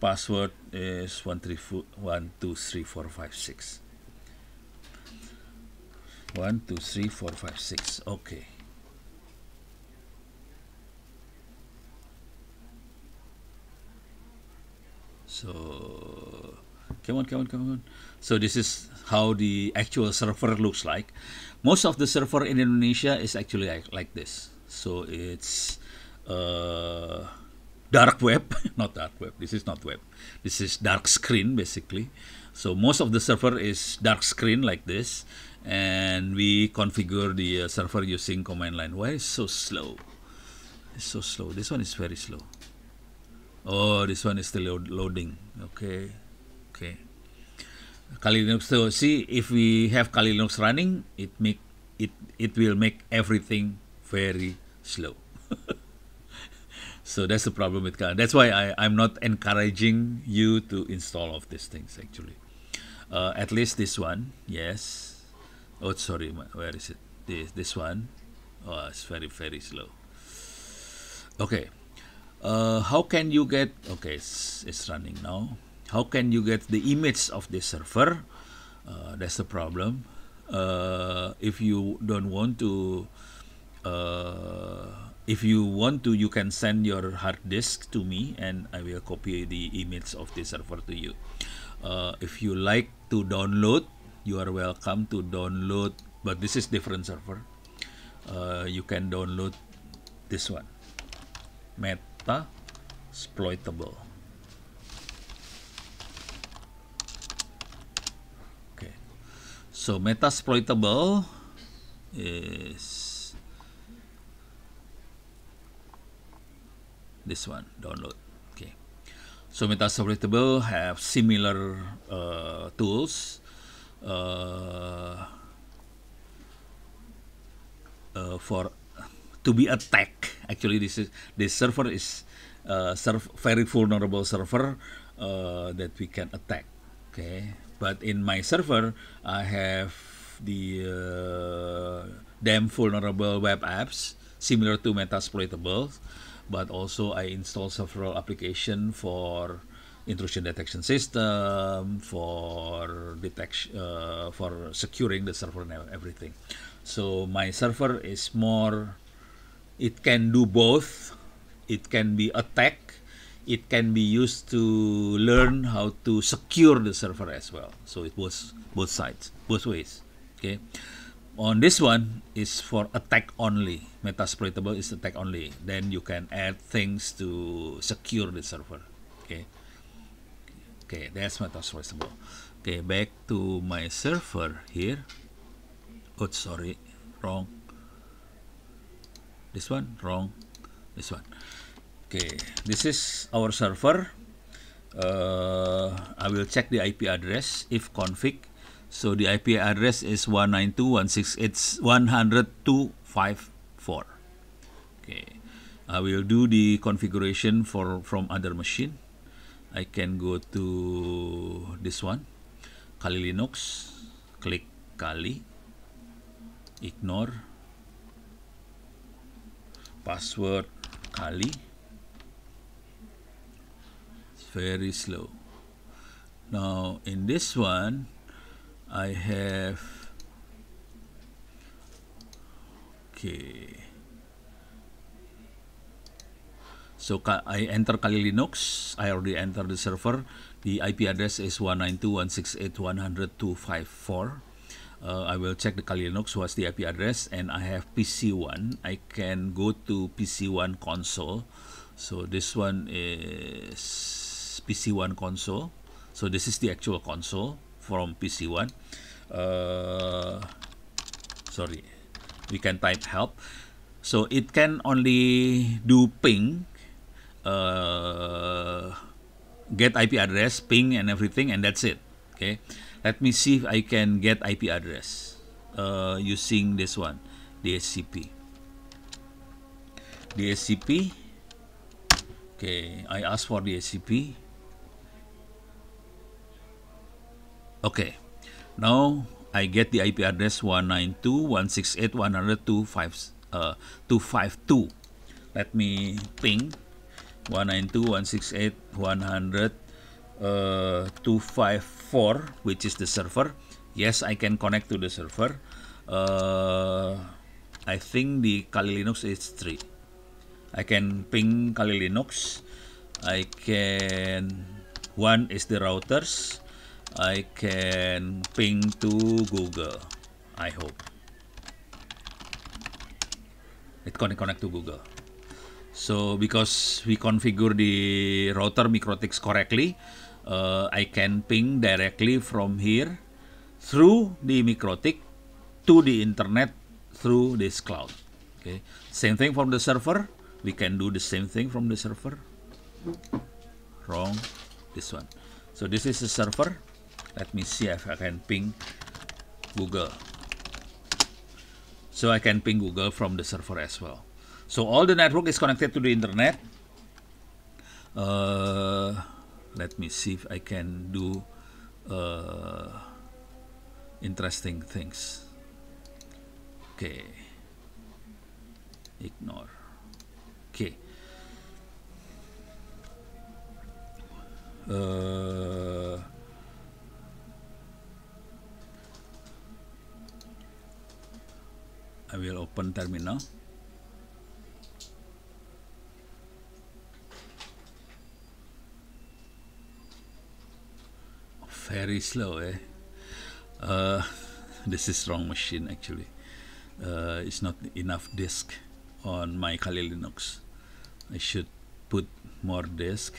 S1: Password is 1234556. 123456. Okay. So come on. So this is how the actual server looks like. Most of the server in Indonesia is actually like this. So it's dark web, not dark web. This is not web. This is dark screen basically. So most of the server is dark screen like this, and we configure the server using command line. Why is so slow? It's so slow. This one is very slow. Oh, this one is still loading. Okay. Kali Linux. So see, if we have Kali Linux running, it will make everything very slow. So that's the problem with Kali. That's why I'm not encouraging you to install of these things actually. At least this one, yes. Oh, sorry, where is it? This one. Oh, it's very slow. Okay. How can you get? Okay, it's running now. How can you get the image of this server? That's the problem. If you don't want to, you can send your hard disk to me, and I will copy the image of the server to you. If you like to download, you are welcome to download, but this is different server. You can download this one, Metasploitable. Okay, so Metasploitable is this one, download. Okay, so Metasploitable have similar tools. For to be attacked. Actually, this server is very vulnerable server that we can attack. Okay, but in my server, I have the damn vulnerable web apps similar to Metasploitable, but also I install several applications for intrusion detection system, for detection, for securing the server and everything. So my server is more, it can do both. It can be attacked. It can be used to learn how to secure the server as well. So it was both sides, both ways. Okay. On this one is for attack only. Metasploitable is attack only. Then you can add things to secure the server. Okay. Okay, that's Metasploitable. Okay, back to my server here. Oh, sorry, wrong. This one, wrong. This one. Okay, this is our server. I will check the IP address if config. So the IP address is 192.168.100.254. Okay, I will do the configuration from other machine. I can go to this one, Kali Linux, click Kali, ignore, password Kali. It's very slow. Now in this one, I have, okay. So I enter Kali Linux. I already entered the server. The IP address is 192.168.100.254. I will check the Kali Linux, what's the IP address, and I have PC1. I can go to PC1 console. So this one is PC1 console. So this is the actual console from PC1. Sorry, we can type help. So it can only do ping, get IP address, ping, and everything, and that's it. Okay, let me see if I can get IP address using this one, DHCP. DHCP. Okay, I ask for DHCP. Okay, now I get the IP address 192.168.100.252. Let me ping 192.168.100.254, which is the server. Yes, I can connect to the server. I think the Kali Linux is 3. I can ping Kali Linux. I can, one is the routers. I can ping to Google. I hope it can connect to Google. So because we configure the router MikroTik correctly, I can ping directly from here through the MikroTik to the internet through this cloud. Okay, same thing from the server. We can do the same thing from the server. Wrong, this one. So this is the server. Let me see if I can ping Google. So I can ping Google from the server as well. So all the network is connected to the internet. Let me see if I can do interesting things. Okay. Ignore. Okay. I will open terminal. Very slow, eh? This is wrong machine actually. It's not enough disk on my Kali Linux. I should put more disk.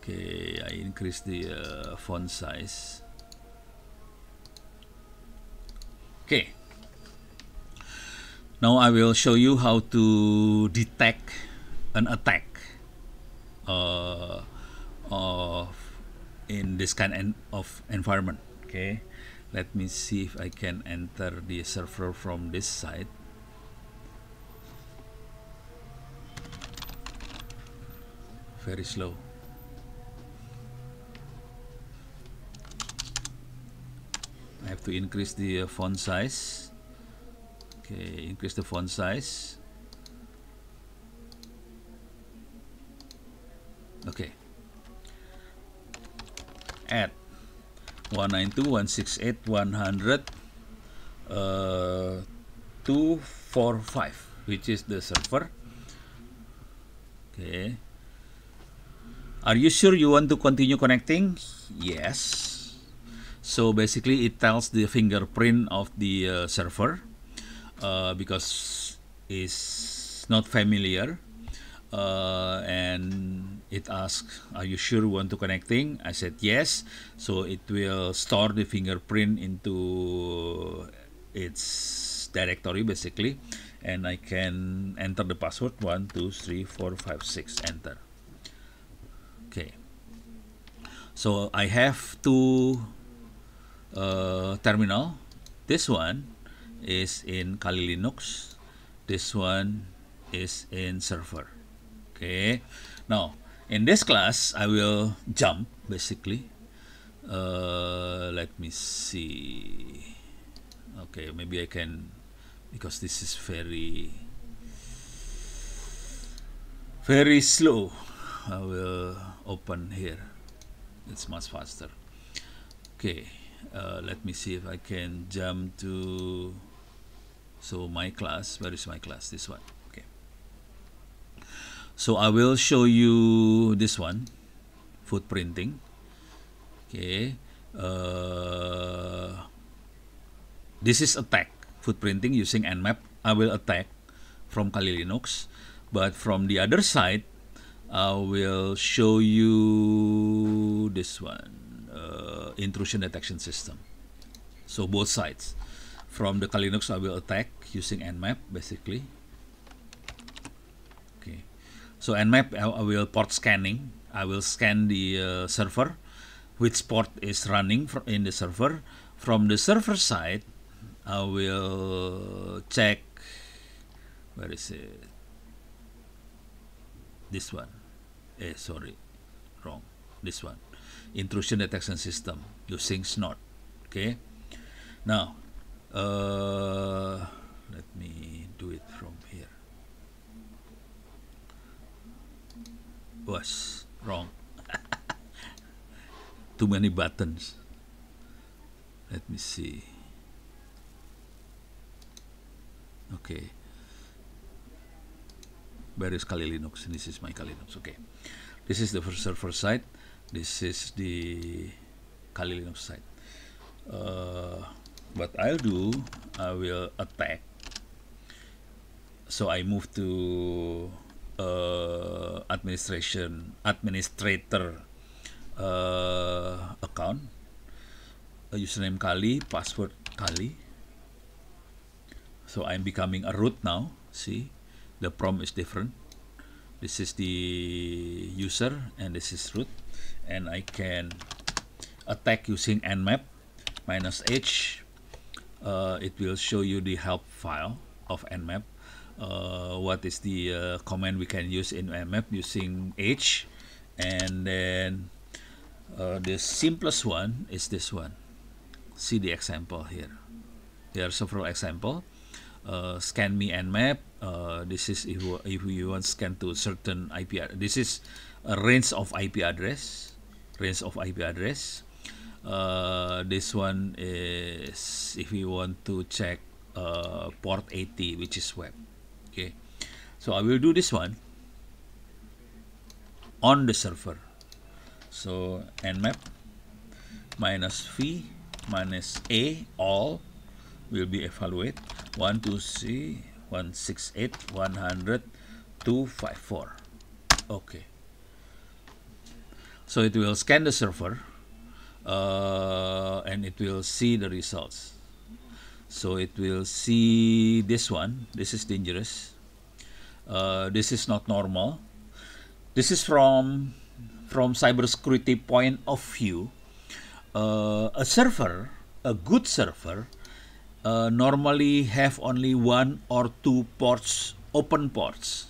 S1: Okay, I increase the font size. Okay. Now I will show you how to detect an attack in this kind of environment. Okay, let me see if I can enter the server from this side. Very slow. I have to increase the font size. Okay, increase the font size. Okay. Add 192.168.100.245, which is the server. Okay. Are you sure you want to continue connecting? Yes. So basically it tells the fingerprint of the server because it's not familiar, and it asks, are you sure you want to connecting? I said yes. So it will store the fingerprint into its directory basically, and I can enter the password 1 2 3 4 5 6, enter. Okay, so I have two terminal. This one is in Kali Linux, this one is in server. Okay, now in this class I will jump basically. Let me see. Okay, maybe I can, because this is very slow. I will open here, it's much faster. Okay, let me see if I can jump to, so my class, where is my class? This one. Okay, so I will show you this one, footprinting. Okay, this is attack, footprinting using Nmap. I will attack from Kali Linux. But from the other side, I will show you this one, intrusion detection system. So both sides. From the Kali Linux, I will attack using Nmap basically. Okay. So Nmap, I will port scanning. I will scan the server, which port is running in the server. From the server side, I will check, where is it? This one. Sorry, wrong. This one. Intrusion detection system using Snort. Okay. Now, let me do it from here. Was wrong. Too many buttons. Let me see. Okay. Where is Kali Linux? This is my Kali Linux. Okay. This is the first server side. This is the Kali Linux side. What I'll do, I will attack. So I move to administrator account. Username Kali, password Kali. So I'm becoming a root now. See, the prompt is different. This is the user and this is root, and I can attack using nmap -h. It will show you the help file of nmap. What is the command we can use in nmap using h, and then the simplest one is this one. See the example here. There are several examples. Scan me nmap. This is if you want scan to certain IP. This is a range of IP address. This one is if you want to check port 80, which is web. Okay, so I will do this one on the server. So nmap -v -a all will be evaluate 128.168.100.254. Okay, so it will scan the server and it will see the results. So it will see this one. This is dangerous. This is not normal. This is from cybersecurity point of view. A server, a good server, normally have only 1 or 2 ports, open ports.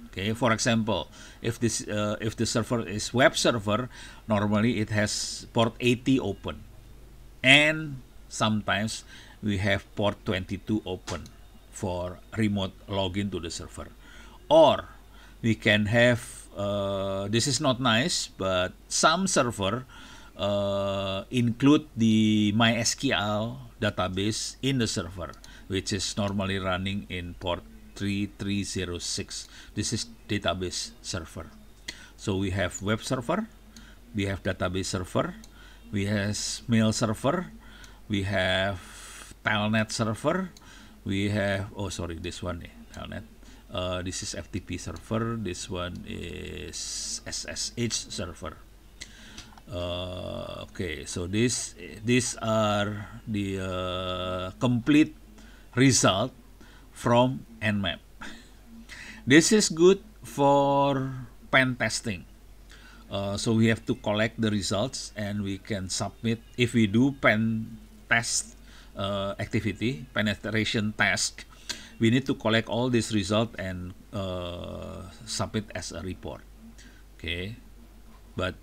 S1: Okay, for example, if the server is web server, normally it has port 80 open, and sometimes we have port 22 open for remote login to the server. Or we can have, this is not nice, but some server include the MySQL database in the server, which is normally running in port 3306. This is database server. So we have web server, we have database server, we have mail server, we have telnet server, we have, oh sorry, this one telnet. This is FTP server, this one is SSH server. Okay, so these are the complete result from nmap. This is good for pen testing. So we have to collect the results and we can submit. If we do pen test activity, penetration task, we need to collect all this result and submit as a report. Okay, but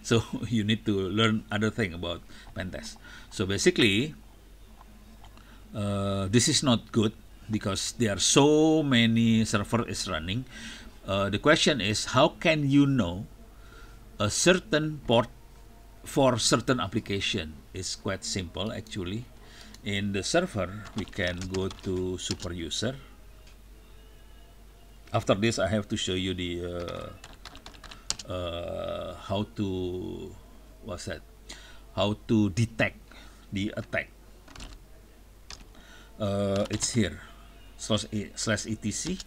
S1: so you need to learn other thing about pen test. So basically, this is not good because there are so many server is running. The question is, how can you know a certain port for certain application? It's quite simple actually. In the server, we can go to super user. After this, I have to show you the how to detect the attack. It's here /etc.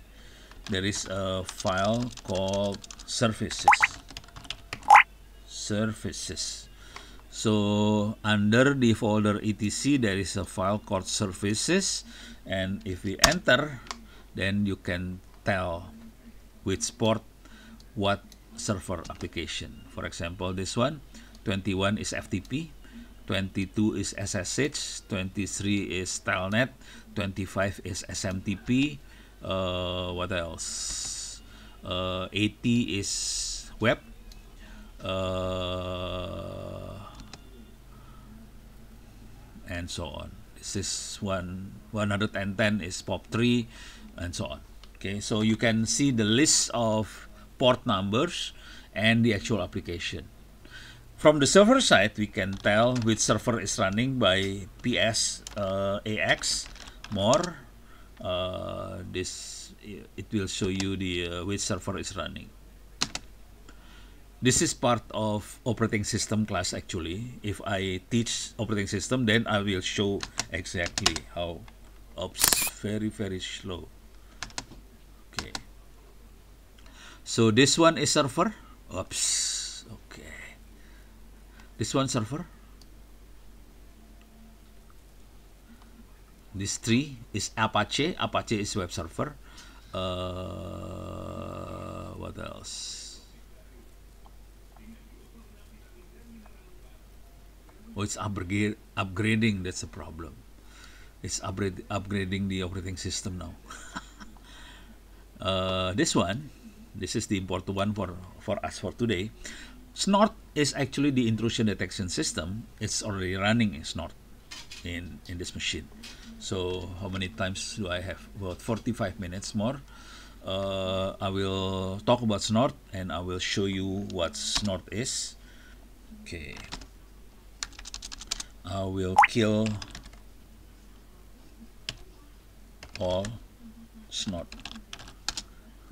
S1: there is a file called services. So under the folder etc there is a file called services, and if we enter, then you can tell which port what server application. For example, this one 21 is FTP, 22 is SSH, 23 is Telnet, 25 is SMTP, what else? 80 is web, and so on. This is 110 is POP3, and so on. Okay, so you can see the list of port numbers and the actual application. From the server side, we can tell which server is running by PS AX more. It will show you the which server is running. This is part of operating system class actually. If I teach operating system, then I will show exactly how. Oops, very slow. Okay. So this one is server. Oops. Okay. This one server. This 3 is Apache. Apache is web server. What else? Oh, it's upgrading. That's a problem. It's upgrading the operating system now. This one, this is the important one for us for today. Snort is actually the intrusion detection system. It's already running in Snort in this machine. So how many times do I have? About 45 minutes more. I will talk about Snort and I will show you what Snort is. Okay. I will kill all Snort.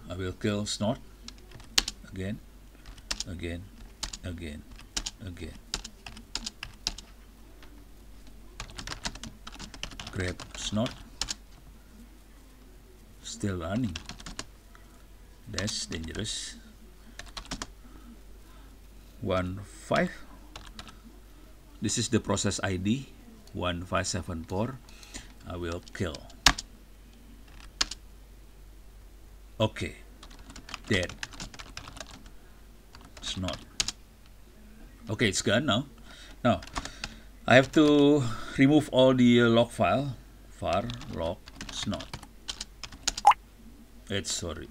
S1: I will kill Snort again. Grab Snort. Still running. That's dangerous. 15. This is the process ID 1574. I will kill. Okay, dead. Snort. Okay, it's gone now. Now I have to remove all the log file. Var log snort. It's sorry.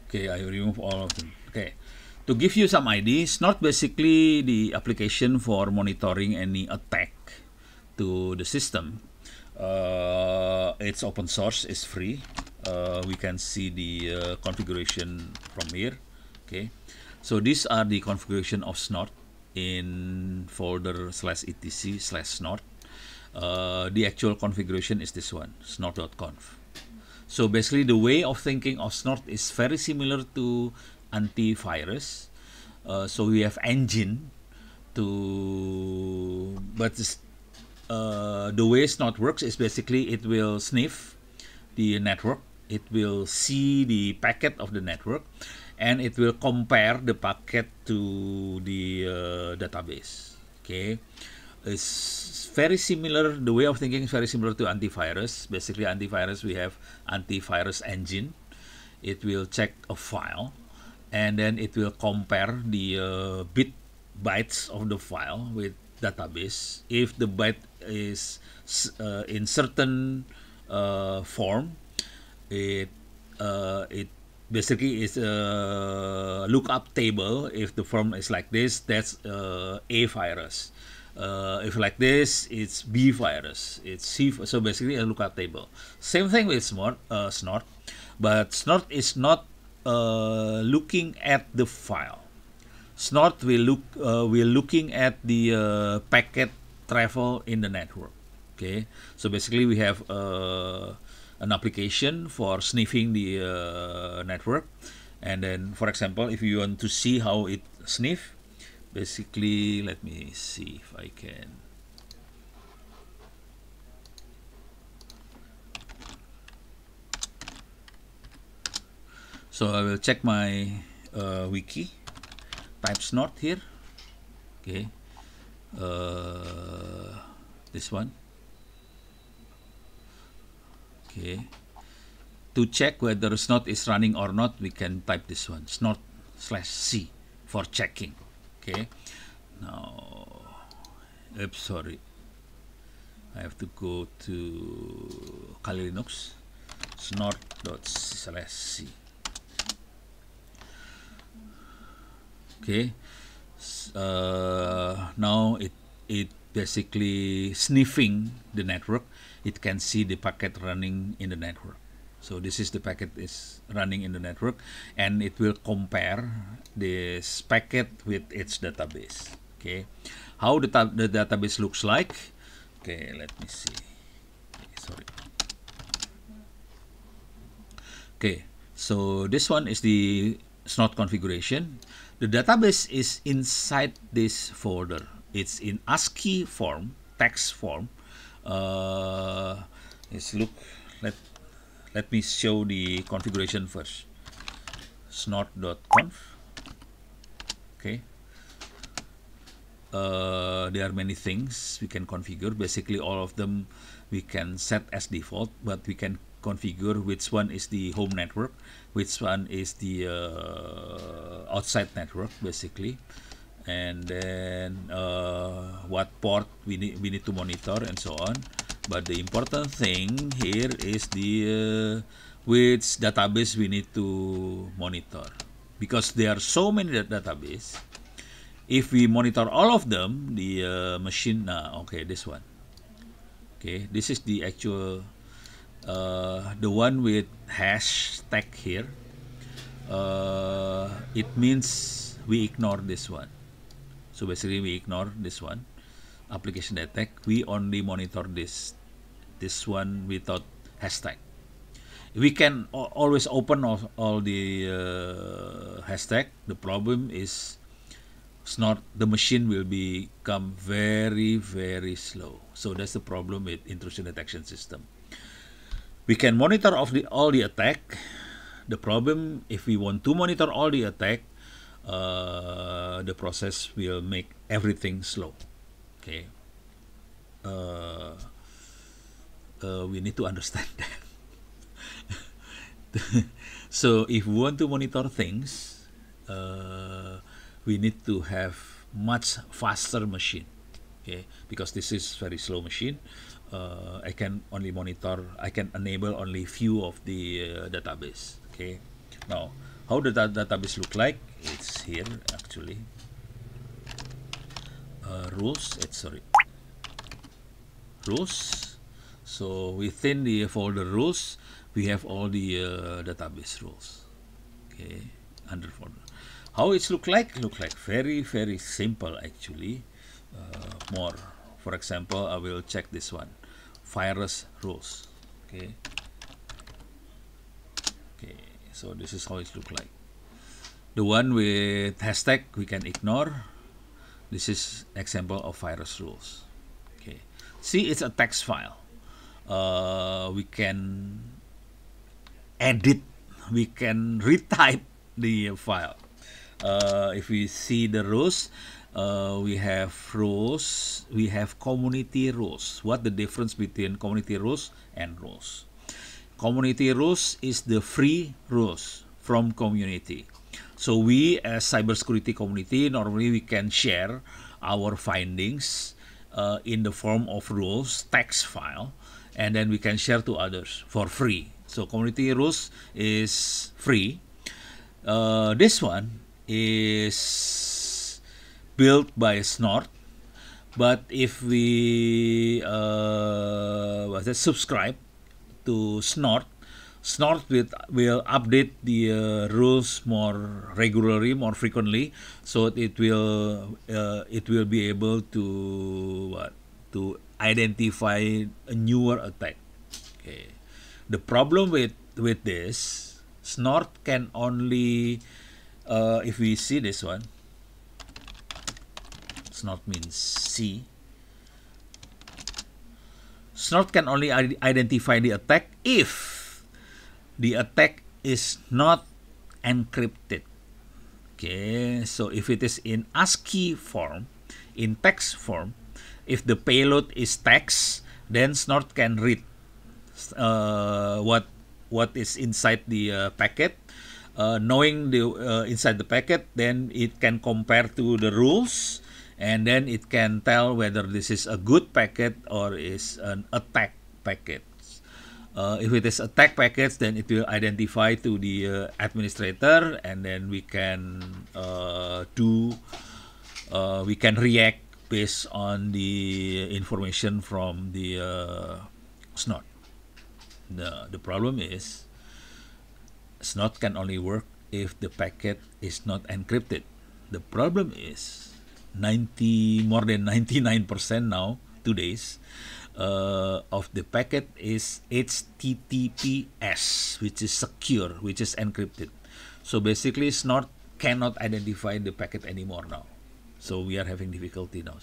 S1: Okay, I remove all of them. Okay, to give you some ideas, Snort basically the application for monitoring any attack to the system. It's open source, it's free. We can see the configuration from here. Okay, so these are the configuration of Snort in folder /etc/snort. The actual configuration is this one, snort.conf. So basically the way of thinking of Snort is very similar to antivirus. So we have engine to, but the way Snort works is basically it will sniff the network, it will see the packet of the network, and it will compare the packet to the database. Okay, it's very similar. The way of thinking is very similar to antivirus. Basically, antivirus, we have antivirus engine. It will check a file, and then it will compare the bytes of the file with database. If the byte is in certain form, it basically is a lookup table. If the form is like this, that's A virus. If like this, it's B virus. It's C. So basically a lookup table. Same thing with Snort, but Snort is not looking at the file. Snort will looking at the packet travel in the network. Okay, so basically we have an application for sniffing the network, and then for example, if you want to see how it sniff, Basically, let me see if I can. So I will check my wiki. Type snort here. Okay. This one. Okay. To check whether snort is running or not, we can type this one, snort/c, for checking. Okay. Now, oops, sorry. I have to go to Kali Linux, snort.c. Okay. Now it basically sniffing the network. It can see the packet running in the network. So this is the packet is running in the network, and it will compare this packet with its database. Okay, how the database looks like. Okay, let me see. Sorry. Okay, so this one is the snort configuration. The database is inside this folder. It's in ASCII form, text form. Let's look. Let me show the configuration first. Snort.conf. Okay. There are many things we can configure. Basically, all of them we can set as default, but we can configure which one is the home network, which one is the outside network, basically, and then what port we need to monitor, and so on. But the important thing here is the which database we need to monitor, because there are so many database. If we monitor all of them, the machine, okay, this one. Okay, this is the actual, the one with hashtag here. It means we ignore this one. So basically we ignore this one, application detect. We only monitor this one without hashtag. We can always open all the hashtag. The problem is the machine will become very, very slow. So that's the problem with intrusion detection system. We can monitor all the attack. The problem, if we want to monitor all the attack, the process will make everything slow. Okay. We need to understand that. So if we want to monitor things, we need to have much faster machine. Okay, because this is very slow machine. I can only monitor. I can enable only few of the database. Okay. Now, how the database look like? It's here actually. Rules. Rules. So within the folder rules, we have all the database rules. Okay, under folder. How it look like? Look like very, very simple actually. More. For example, I will check this one. Virus rules. Okay. Okay. So this is how it look like. The one with hashtag we can ignore. This is example of virus rules. Okay. See, it's a text file. We can edit. We can retype the file. If we see the rules, we have rules, we have community rules. What the difference between community rules and rules? Community rules is the free rules from community. So we as cybersecurity community, normally we can share our findings in the form of rules, text file, and then we can share to others for free. So community rules is free. This one is built by Snort, but if we subscribe to Snort, Snort will update the rules more regularly, more frequently, so it will be able to identify a newer attack. Okay. The problem with this, Snort can only, if we see this one, snort means C. Snort can only identify the attack if the attack is not encrypted. Okay, so if it is in ASCII form, in text form, if the payload is text, then Snort can read what is inside the packet. Knowing the inside the packet, then it can compare to the rules, and then it can tell whether this is a good packet or is an attack packet. If it is attack packets, then it will identify to the administrator, and then we can we can react based on the information from the Snort. The problem is Snort can only work if the packet is not encrypted. The problem is more than 99% now, today's, of the packet is HTTPS, which is secure, which is encrypted. So basically, Snort cannot identify the packet anymore now. So we are having difficulty now.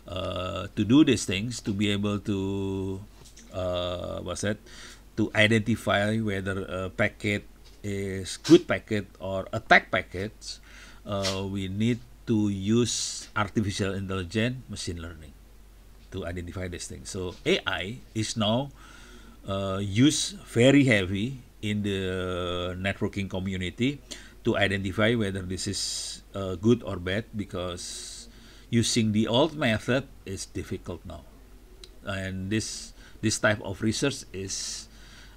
S1: To do these things, to be able to, to identify whether a packet is good packet or attack packets, we need to use artificial intelligence, machine learning, to identify these things. So AI is now used very heavy in the networking community to identify whether this is good or bad, because using the old method is difficult now. And this type of research is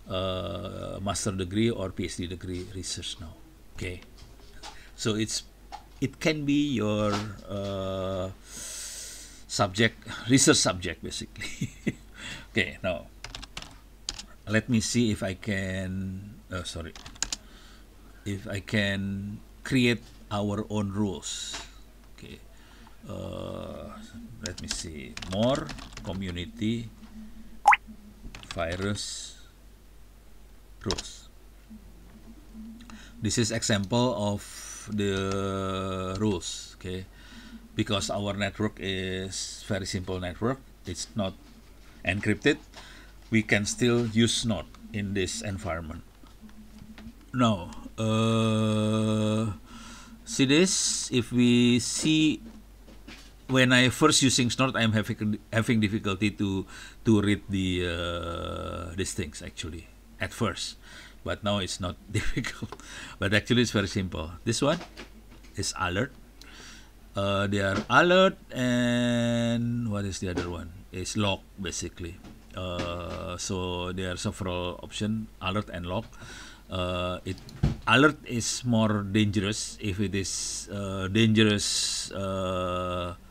S1: master degree or PhD degree research now. Okay, so it can be your research subject basically. Okay, now let me see if I can if I can create our own rules. Okay, let me see, more community virus rules. This is example of the rules. Okay, because our network is very simple network, it's not encrypted, we can still use Snort in this environment. Now, see this, if we see, when I first using Snort, I'm having difficulty to read the these things actually at first, but now it's not difficult. But actually, it's very simple. This one is alert. They are alert, and what is the other one? It's log basically. So there are several options: alert and log. Alert is more dangerous. If it is dangerous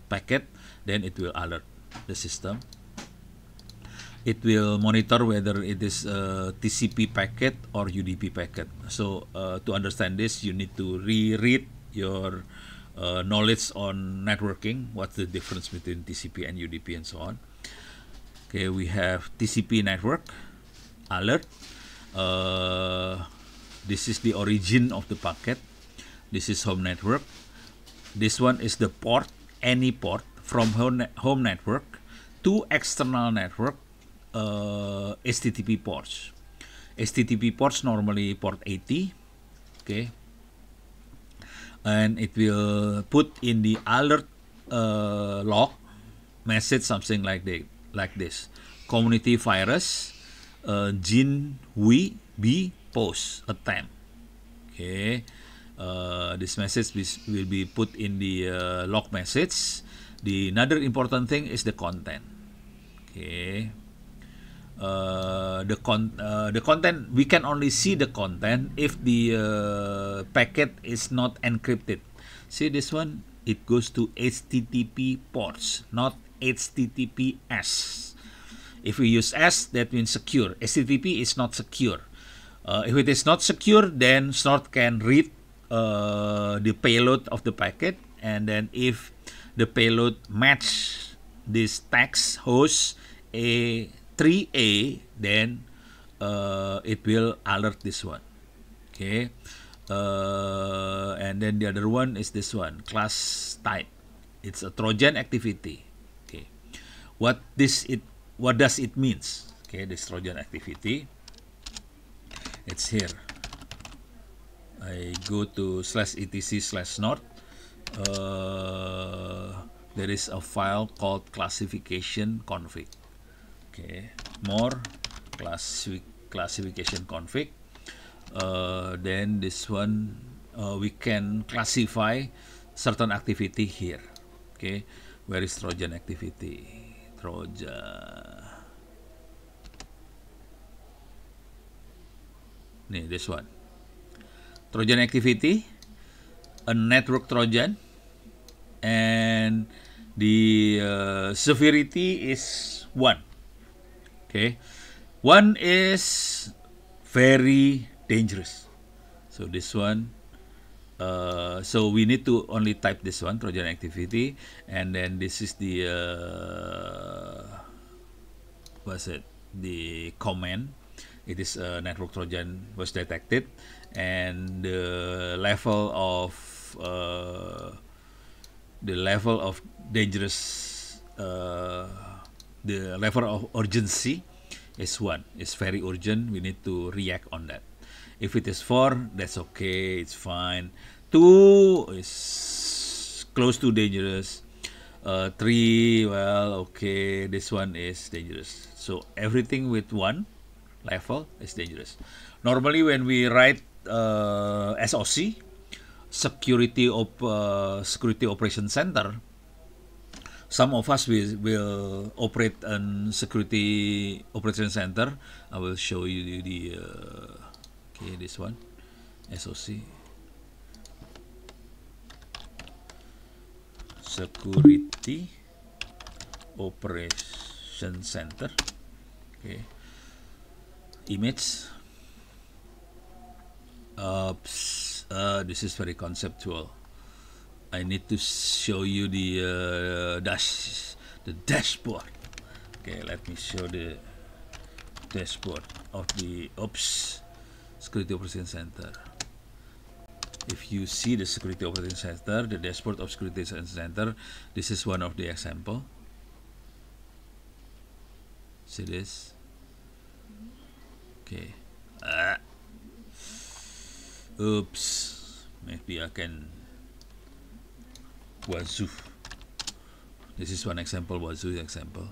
S1: packet, then it will alert the system. It will monitor whether it is a TCP packet or UDP packet. So to understand this, you need to reread your knowledge on networking. What's the difference between TCP and UDP and so on. Okay, we have TCP network, alert. This is the origin of the packet. This is home network. This one is the port, any port from home network to external network, HTTP ports. HTTP ports normally port 80. Okay, and it will put in the alert log message something like this: community virus, Jin Hui B post attempt. Okay, this message will be put in the log message. The another important thing is the content. Okay, the content, we can only see the content if the packet is not encrypted. See this one, it goes to HTTP ports, not HTTPS. If we use S, that means secure. HTTP is not secure. If it is not secure, then Snort can read the payload of the packet, and then if the payload match this text host A3A, then it will alert this one. Okay, and then the other one is this one, class type. It's a Trojan activity. Okay, what does it means? Okay, this Trojan activity. It's here. I go to /etc/node. There is a file called classification config. Okay, more classification config. Then this one we can classify certain activity here. Okay, where is Trojan activity? Trojan. This one. Trojan activity, a network Trojan, and the severity is 1. Okay, 1 is very dangerous. So this one, so we need to only type this one, Trojan activity, and then this is the what's it? The command. It is a network Trojan was detected, and the level of dangerous, the level of urgency is 1. It's very urgent. We need to react on that. If it is 4, that's okay. It's fine. 2 is close to dangerous. 3, well, okay. This one is dangerous. So everything with 1 level is dangerous. Normally, when we write SOC, security operation center, some of us will operate an security operation center. I will show you the okay, this one, SOC, security operation center. Okay, image. This is very conceptual. I need to show you the dashboard. Okay, let me show the dashboard of the security operation center. If you see the security operation center, the dashboard of security operation center, this is one of the example. See this? Okay. Oops. Maybe I can Wazoo. This is one example, Wazoo example.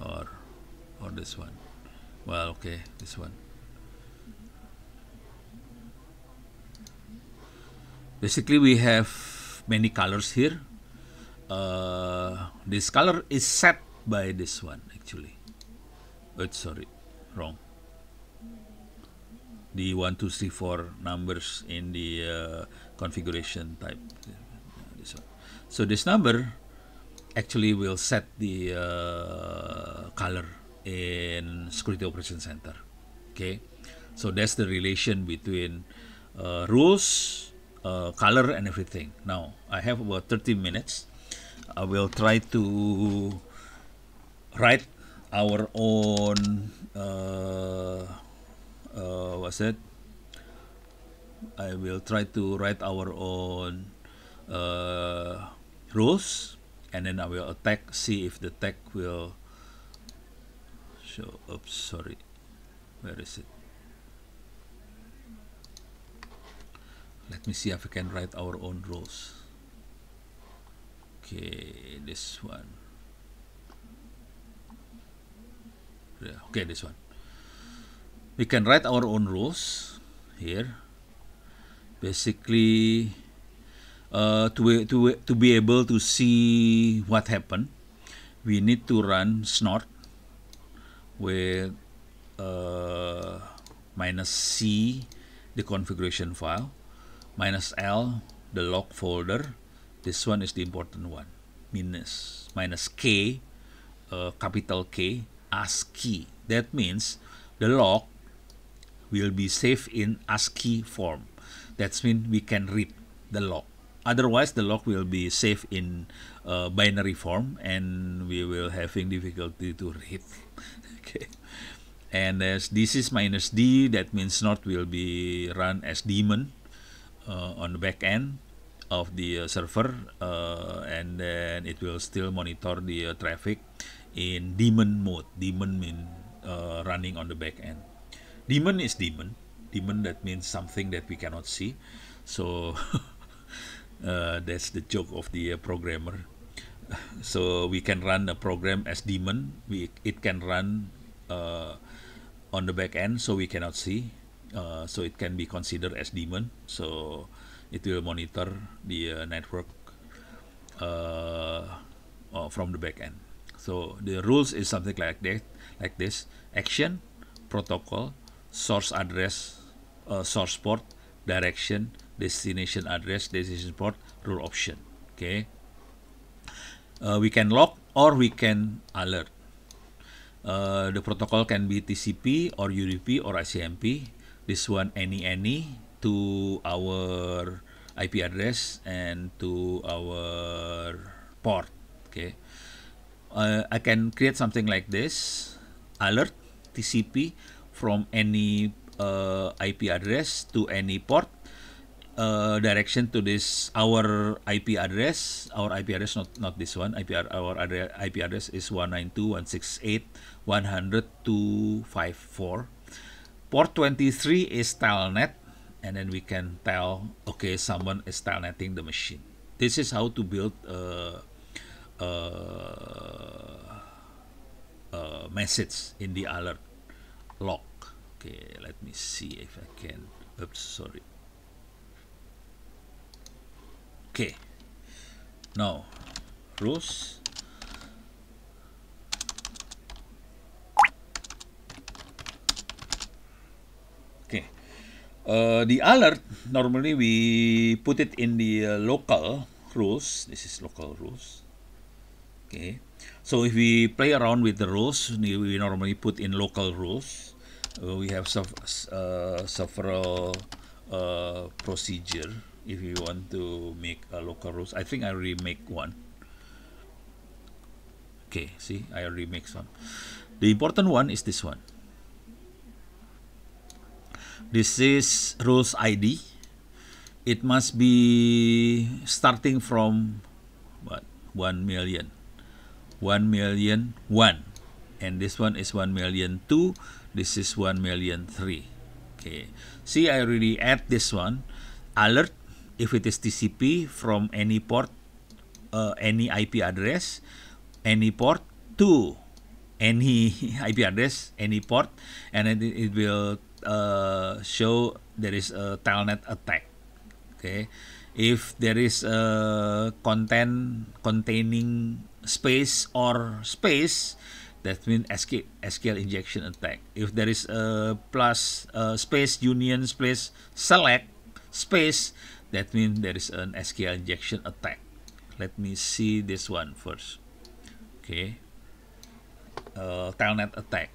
S1: Or this one. Well, okay, this one. Basically, we have many colors here. This color is set by this one, actually. Sorry, wrong. The 1, 2, 3, 4 numbers in the configuration type. This one. So this number actually will set the color in security operation center. Okay, so that's the relation between rules, color, and everything. Now I have about 30 minutes. I will try to write our own what's it? I will try to write our own rules, and then I will see if the tag will show. Oops, sorry. Where is it? Let me see if I can write our own rules. Okay, this one. Yeah, okay, this one. We can write our own rules here. Basically, to be able to see what happened, we need to run snort with -c, the configuration file, -l, the log folder. This one is the important one. Minus k, capital K, ASCII. That means the log will be saved in ASCII form. That means we can read the log. Otherwise, the log will be saved in binary form, and we will having difficulty to read. Okay. And as this is -d, that means snort will be run as daemon on the back end. of the server, and then it will still monitor the traffic in daemon mode. Daemon mean running on the back end. Daemon is daemon. Daemon, that means something that we cannot see. So that's the joke of the programmer. So we can run a program as daemon. It can run on the back end, so we cannot see. So it can be considered as daemon. So it will monitor the network from the back end. So the rules is something like that, like this: action, protocol, source address, source port, direction, destination address, destination port, rule option. Okay. We can log or we can alert. The protocol can be TCP or UDP or ICMP. This one any to our IP address and to our port. Okay. I can create something like this: alert TCP from any IP address to any port. Direction to this our IP address. Our IP address, not this one. Our IP address is 192.168.100.254. Port 23 is telnet, and then we can tell, okay, someone is telnetting the machine. This is how to build message in the alert log. Okay, let me see if I can. Oops, sorry. Okay, now rules. Okay, the alert, normally we put it in the local rules. This is local rules. Okay, so if we play around with the rules, we normally put in local rules. We have several procedure. If you want to make a local rules, I think I already make one. Okay, see, I already make some. The important one is this one. This is rules ID. It must be starting from what? 1 million. 1,000,001. And this one is 1,000,002. This is 1,000,003. Okay. See, I already add this one. Alert if it is TCP from any port, any IP address, any port to any IP address, any port, and then it will show there is a telnet attack. Okay, if there is a content containing space or space, that means SQL injection attack. If there is a plus space union space select space, that means there is an SQL injection attack. Let me see this one first. Okay, telnet attack.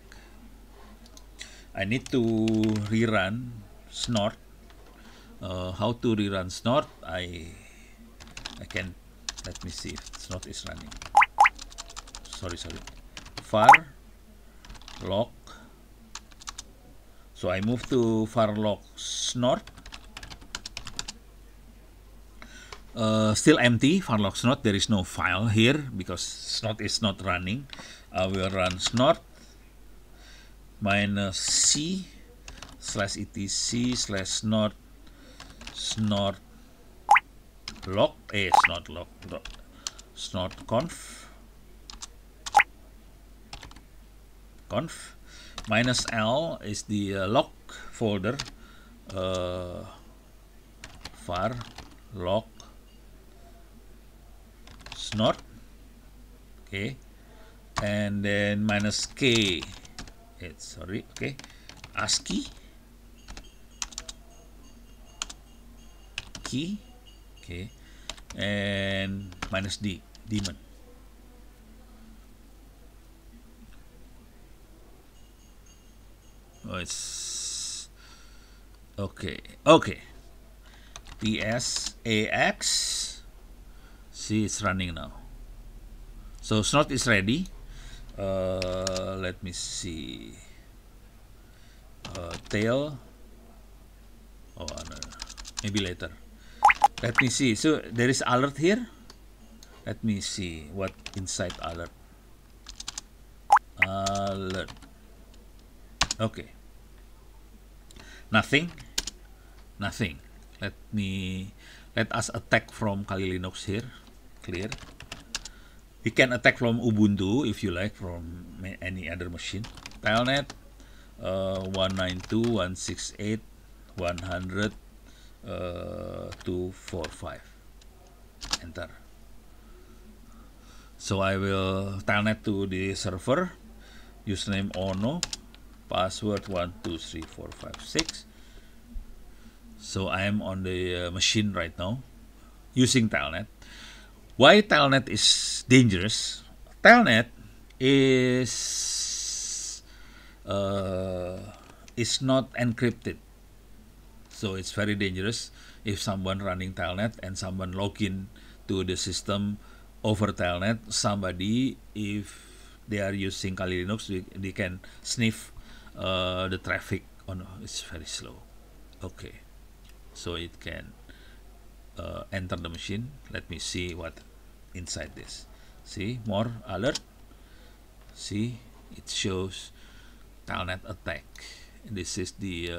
S1: I need to rerun snort. How to rerun snort? I can, let me see if snort is running. Sorry. Var log. So I move to var log snort. Still empty, var log snort. There is no file here because snort is not running. I will run snort -c /etc/snort log, snort conf -l is the log folder, var log snort. Okay, and then -k, okay, ASCII key, okay, and -d, daemon. Oh, it's okay. PSAX. See, it's running now. So snort is ready. Let me see. Tail. Oh, no. Maybe later. Let me see. So there is alert here. Let me see what inside alert. Alert. Okay. Nothing. Nothing. Let us attack from Kali Linux here. Clear. We can attack from Ubuntu if you like, from any other machine. Telnet 192.168.100.245. Enter. So I will telnet to the server. Username Ono, password 123456. So I am on the machine right now using telnet. Why telnet is dangerous? Telnet is not encrypted, so it's very dangerous if someone running telnet and someone log in to the system over telnet. Somebody, if they are using Kali Linux, they can sniff the traffic. Oh no, it's very slow. Okay, so it can enter the machine. Let me see what inside this. See, more alert. See, it shows telnet attack. This is the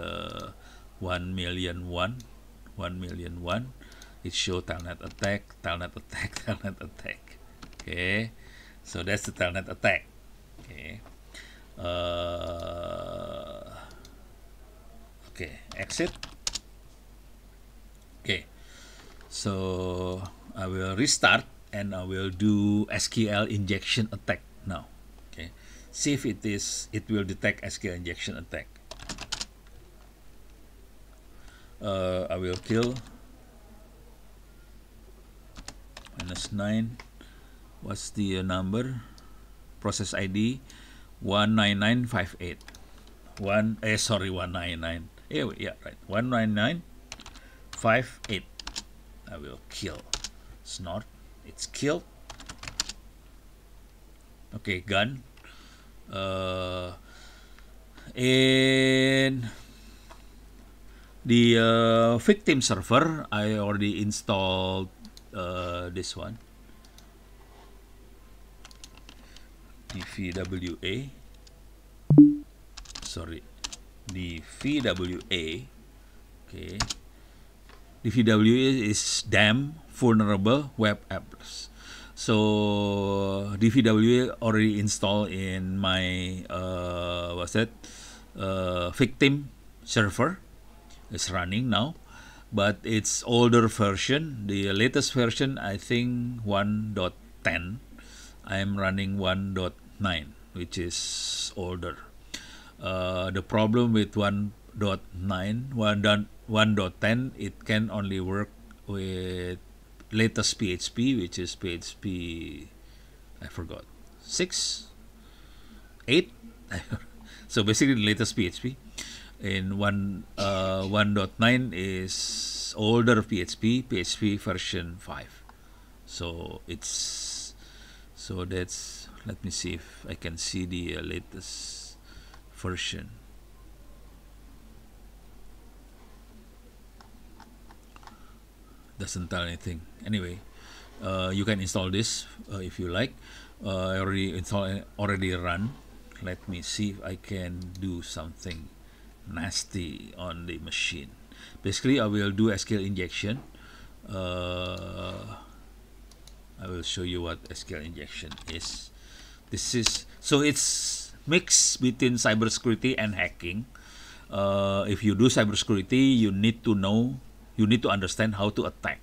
S1: 1,000,001. It shows telnet attack, telnet attack, telnet attack. Okay, so that's the telnet attack. Okay, okay, exit. Okay, so I will restart and I will do SQL injection attack now. Okay, see if it will detect SQL injection attack. I will kill -9. What's the number? Process ID 19958. 199. Yeah, right. 19958. I will kill. Snort. It's killed. Okay, gun. In the victim server, I already installed this one, DVWA. Sorry, DVWA. Okay, DVWA is damn vulnerable web apps. So DVWA already installed in my victim server. It's running now, but it's older version. The latest version, I think 1.10. I am running 1.9, which is older. The problem with 1.9, 1.10, it can only work with latest PHP, which is PHP, I forgot, 6, 8. So basically the latest PHP. In 1.9 is older PHP version 5. So that's, let me see if I can see the latest version. Doesn't tell anything. Anyway, you can install this if you like. I already installed, already run. Let me see if I can do something nasty on the machine. Basically, I will do SQL injection. I will show you what SQL injection is. This is, so it's mixed between cybersecurity and hacking. If you do cybersecurity, you need to understand how to attack,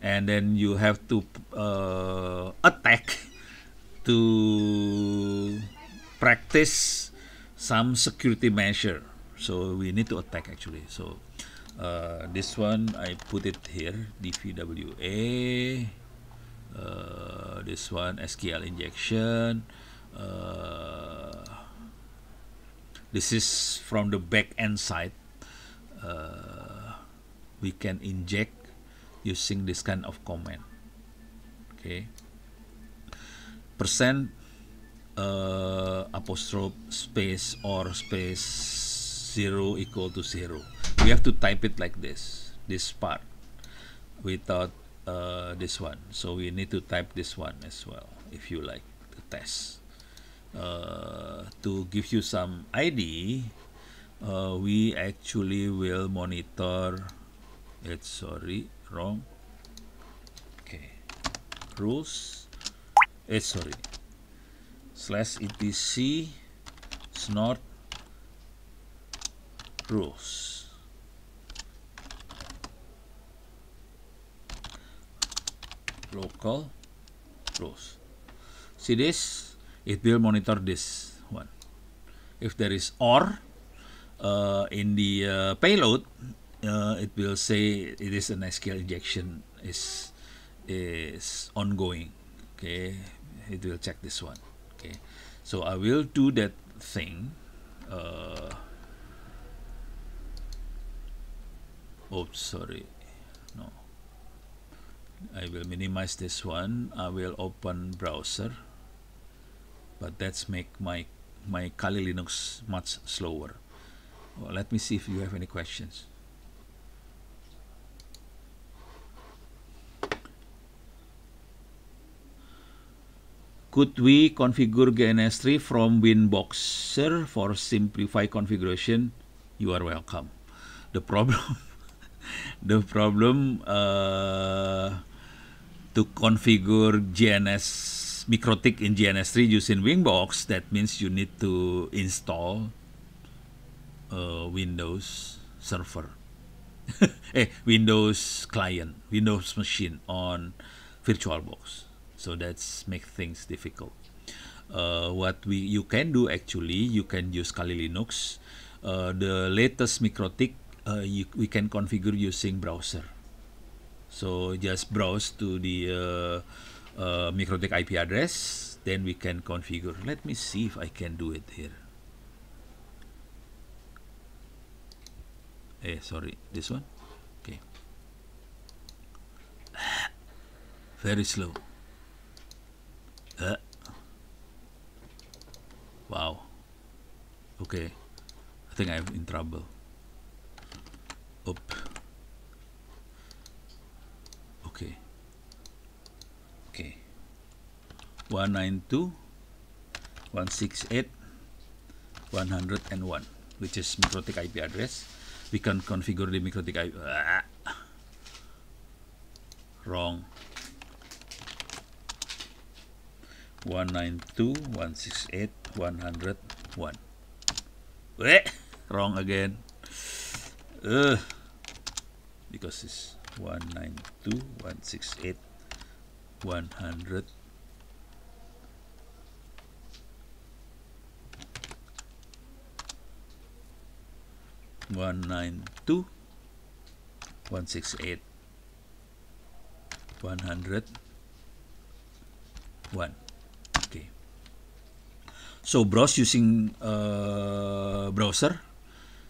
S1: and then you have to attack to practice some security measure. So we need to attack actually. So this one I put it here, DVWA. This one SQL injection. This is from the back end side. We can inject using this kind of command. Okay. Percent apostrophe space or space 0 equal to 0. We have to type it like this part. without this one. So we need to type this one as well if you like to test. To give you some ID, we actually will monitor it. Sorry, wrong. Okay, rules. Sorry. /etc snort rules. Local rules. See this? It will monitor this one. If there is OR in the payload, it will say it is an SQL injection is ongoing. Okay, it will check this one. Okay, so I will do that thing. Oops, sorry. No. I will minimize this one. I will open browser, but that's make my Kali Linux much slower. Well, let me see if you have any questions. Could we configure GNS3 from Winboxer for simplified configuration? You are welcome. The problem to configure GNS MikroTik in GNS3 using Winbox, that means you need to install Windows server, Windows client, Windows machine on VirtualBox. So that's make things difficult. What you can do actually, you can use Kali Linux. The latest MikroTik we can configure using browser. So just browse to the MikroTik IP address, then we can configure. Let me see if I can do it here. Sorry, this one. Okay. Very slow. Wow. Okay. I think I'm in trouble. Up. Okay. Okay. 192.168.101, which is MikroTik IP address. We can configure the MikroTik IP. Wrong. 192.168.101. Wrong again. Because it's 192.168.100. 192.168.101. Okay. So browse using browser.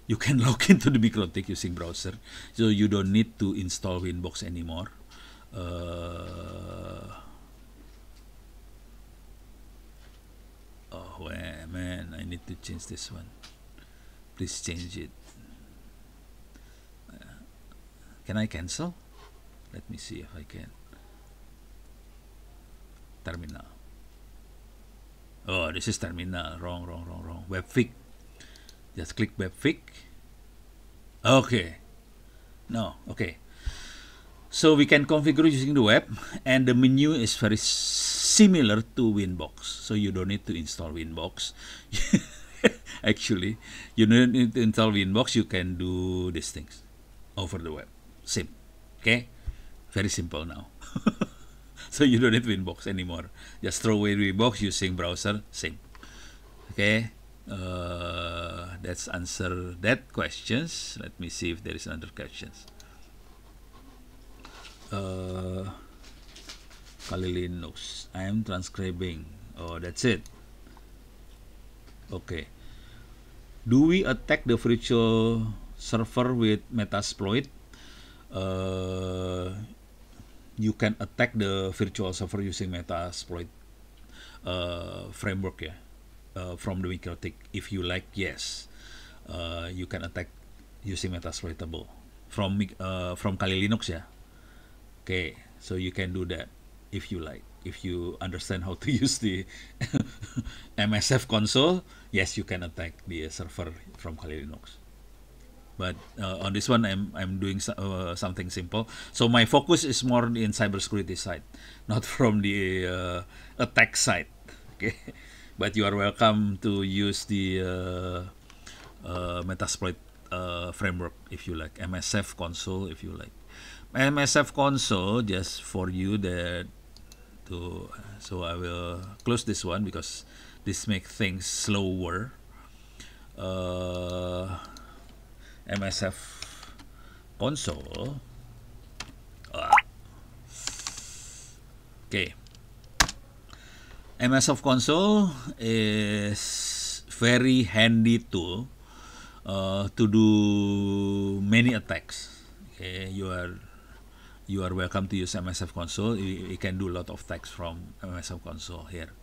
S1: You can log into the MikroTik using browser, so you don't need to install Winbox anymore. Oh man, I need to change this one. Please change it. Can I cancel? Let me see if I can. Terminal. Oh, this is terminal. Wrong. Webfig. Just click Webfig. Okay. No, okay. So we can configure using the web, and the menu is very similar to Winbox. So you don't need to install Winbox. Actually, you don't need to install Winbox. You can do these things over the web. Same. Okay? Very simple now. So you don't need Winbox anymore. Just throw away Winbox using browser. Same. Okay? That's answer that questions. Let me see if there is another questions. Kali Linux. I am transcribing. Oh, that's it. Okay. Do we attack the virtual server with Metasploit? You can attack the virtual server using Metasploit framework, yeah. From the MikroTik. If you like, yes, you can attack using Metasploitable from Kali Linux, yeah. Okay, so you can do that if you like. If you understand how to use the MSF console, yes, you can attack the server from Kali Linux. But on this one, I'm doing something simple. So my focus is more in cybersecurity side, not from the attack side. Okay, but you are welcome to use the Metasploit framework if you like, MSF console if you like. MSF console just for you that to. So I will close this one because this makes things slower. MSF console. Okay. MSF console is very handy tool to do many attacks. Okay, you are welcome to use MSF console. You can do a lot of attacks from MSF console here.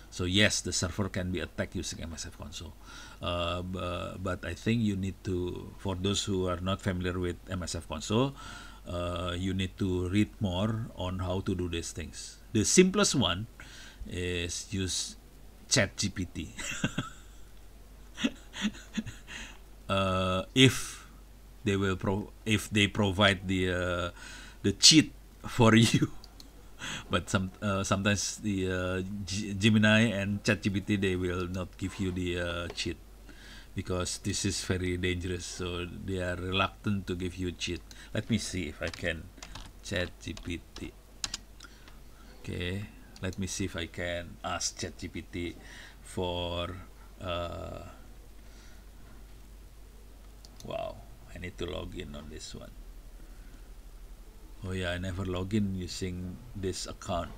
S1: So yes, the server can be attacked using MSF console. But I think you need to, for those who are not familiar with MSF console, you need to read more on how to do these things. The simplest one is use ChatGPT. If if they provide the cheat for you. But sometimes the Gemini and ChatGPT, they will not give you the cheat because this is very dangerous. So they are reluctant to give you cheat. Let me see if I can ChatGPT. Okay, let me see if I can ask ChatGPT for. Wow, I need to log in on this one. Oh yeah, I never log in using this account.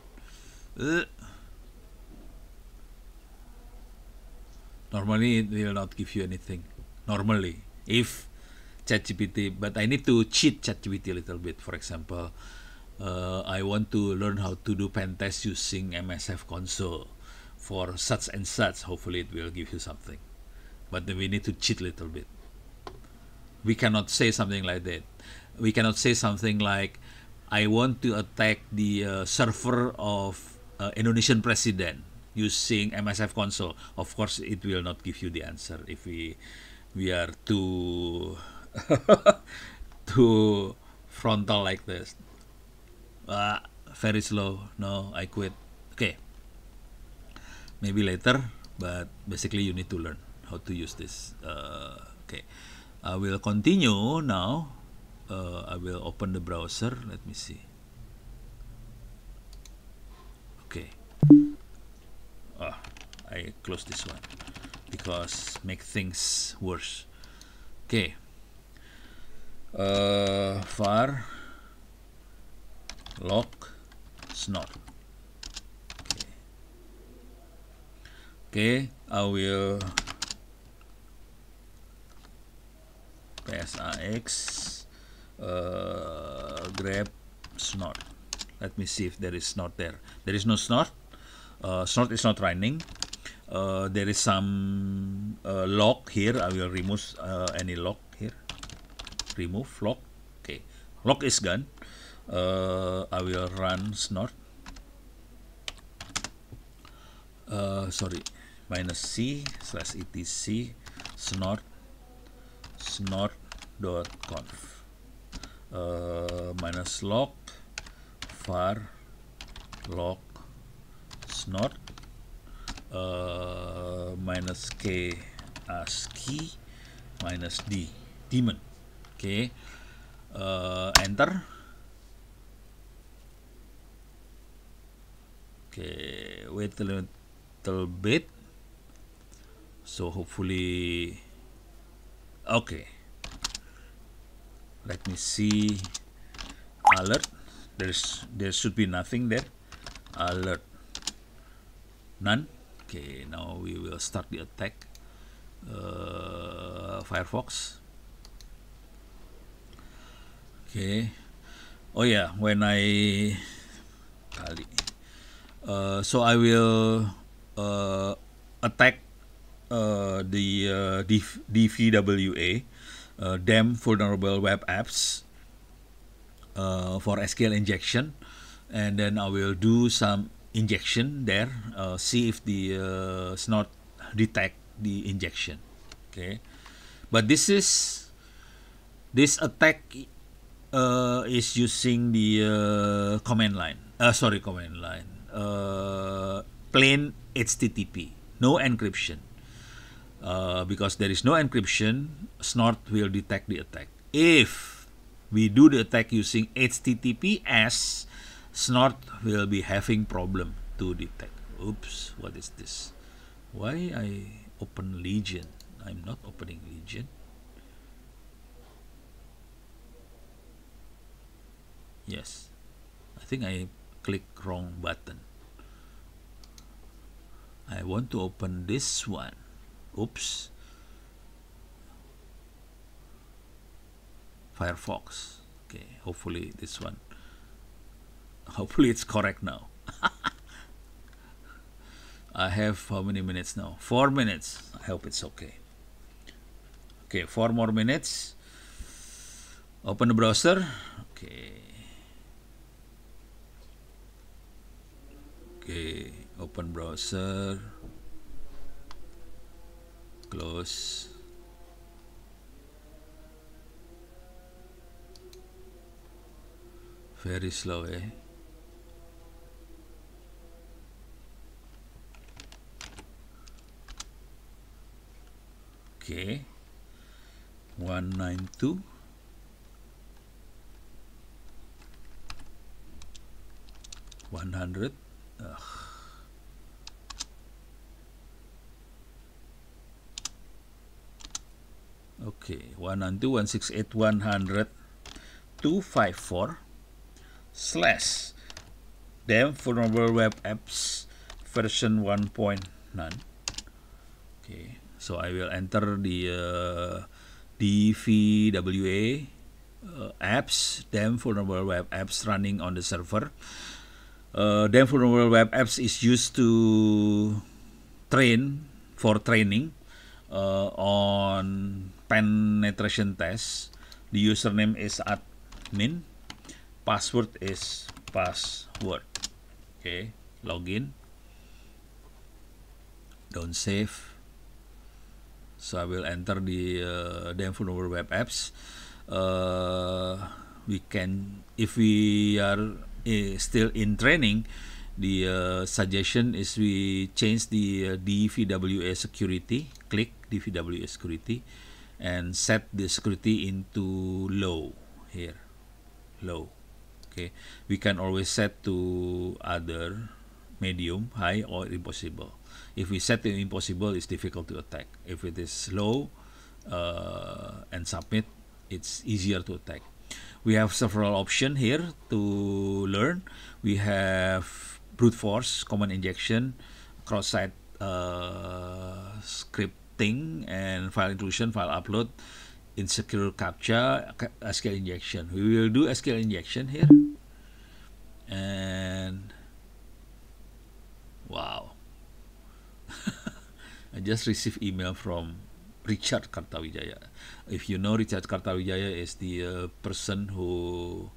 S1: Normally, it will not give you anything. Normally, if ChatGPT, but I need to cheat ChatGPT a little bit. For example, I want to learn how to do pen test using MSF console for such and such. Hopefully, it will give you something. But we need to cheat a little bit. We cannot say something like that. We cannot say something like, I want to attack the server of Indonesian president using MSF console. Of course, it will not give you the answer if we are too too frontal like this. Very slow. No, I quit. Okay, maybe later, but basically you need to learn how to use this. Okay, I will continue now. I will open the browser. Let me see. Okay. I close this one because make things worse. Okay. Var lock snort. Okay. Okay. I will PSAX grab snort. Let me see if there is snort there. There is no snort. Snort is not running. There is some lock here. I will remove any lock here. Remove lock. Okay, lock is gone. I will run snort. Sorry, -c/etc snort.conf -lock var lock snort -k ASCII -d daemon. Okay, enter. Okay, wait a little bit. So hopefully, okay. Let me see. Alert. There should be nothing there. Alert. None. Okay, now we will start the attack. Firefox. Okay. Oh yeah, when I so I will attack the DVWA, damn vulnerable web apps. for SQL injection, and then I will do some injection there, see if the snort detect the injection. Okay, but this attack is using the command line. Sorry, command line. Plain HTTP, no encryption. Because there is no encryption, Snort will detect the attack. If we do the attack using HTTPS, Snort will be having problem to detect. Oops, what is this? Why I open Legion? I'm not opening Legion. Yes, I think I clicked wrong button. I want to open this one. Oops. Firefox. Okay, hopefully this one. Hopefully it's correct now. I have how many minutes now? 4 minutes. I hope it's okay. Okay, 4 more minutes. Open the browser. Okay. Okay, open browser. Close. Very slow, eh? Okay. 192. $100. Okay, 192.168.100.254 slash dem vulnerable web apps version 1.9. Okay, so I will enter the DVWA apps, dem vulnerable web apps running on the server. Dem vulnerable web apps is used to training on penetration test. The username is admin, password is password. Okay, login, don't save. So I will enter the dem vulnerable web apps. We can, if we are still in training, the suggestion is we change the DVWA security. Click DVWA security and set the security into low here. Low. Okay. We can always set to other, medium, high, or impossible. If we set to impossible, it's difficult to attack. If it is low and submit, it's easier to attack. We have several options here to learn. We have brute force, command injection, cross-site scripting, and file inclusion, file upload, insecure captcha, SQL injection. We will do SQL injection here. And wow. I just received email from Richard Kartawijaya. If you know, Richard Kartawijaya is the person who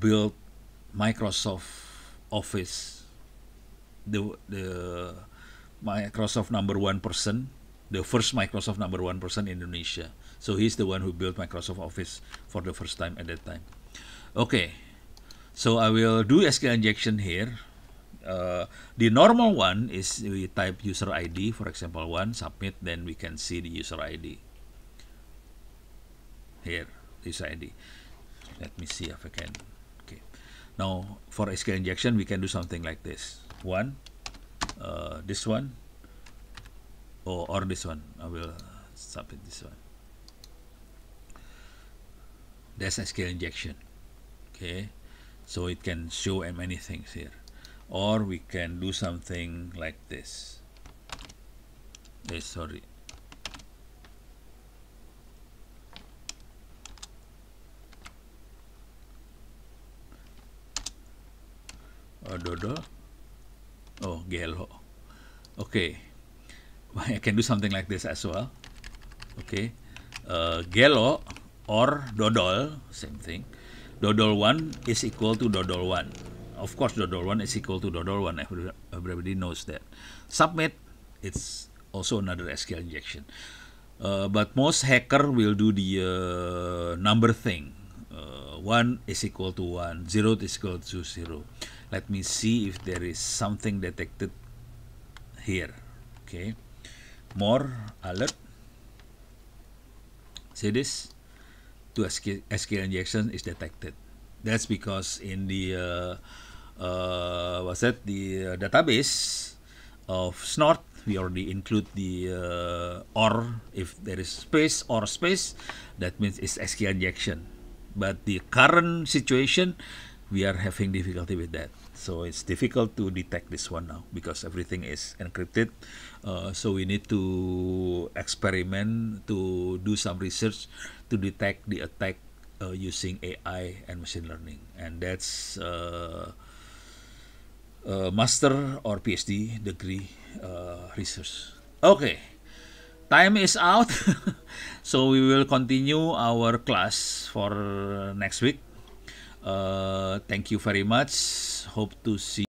S1: built Microsoft Office, the Microsoft number one person, the first Microsoft number one person in Indonesia. So he's the one who built Microsoft Office for the first time at that time. Okay, so I will do SQL injection here. The normal one is we type user ID, for example, 1, submit, then we can see the user ID. Here, user ID. Let me see if I can. Okay. Now, for SQL injection, we can do something like this. 1, this one, or this one. I will submit this one. That's SQL injection. Okay. So it can show many things here. Or we can do something like this. Sorry. Dodo. Oh, Gelo. Okay. I can do something like this as well. Okay. Gelo or Dodol, same thing. Dodol1 is equal to Dodol1. Of course, Dodol1 is equal to Dodol1. Everybody knows that. Submit, it's also another SQL injection. But most hacker will do the number thing. 1 is equal to 1, 0 is equal to 0. Let me see if there is something detected here. Okay, more alert. See this? 2 SQL injection is detected. That's because in the the database of Snort, we already include the or. If there is space or space, that means it's SQL injection. But the current situation, we are having difficulty with that. So it's difficult to detect this one now because everything is encrypted. So we need to experiment to do some research to detect the attack using AI and machine learning, and that's master or PhD degree research. Okay, time is out. So we will continue our class for next week. Thank you very much. Hope to see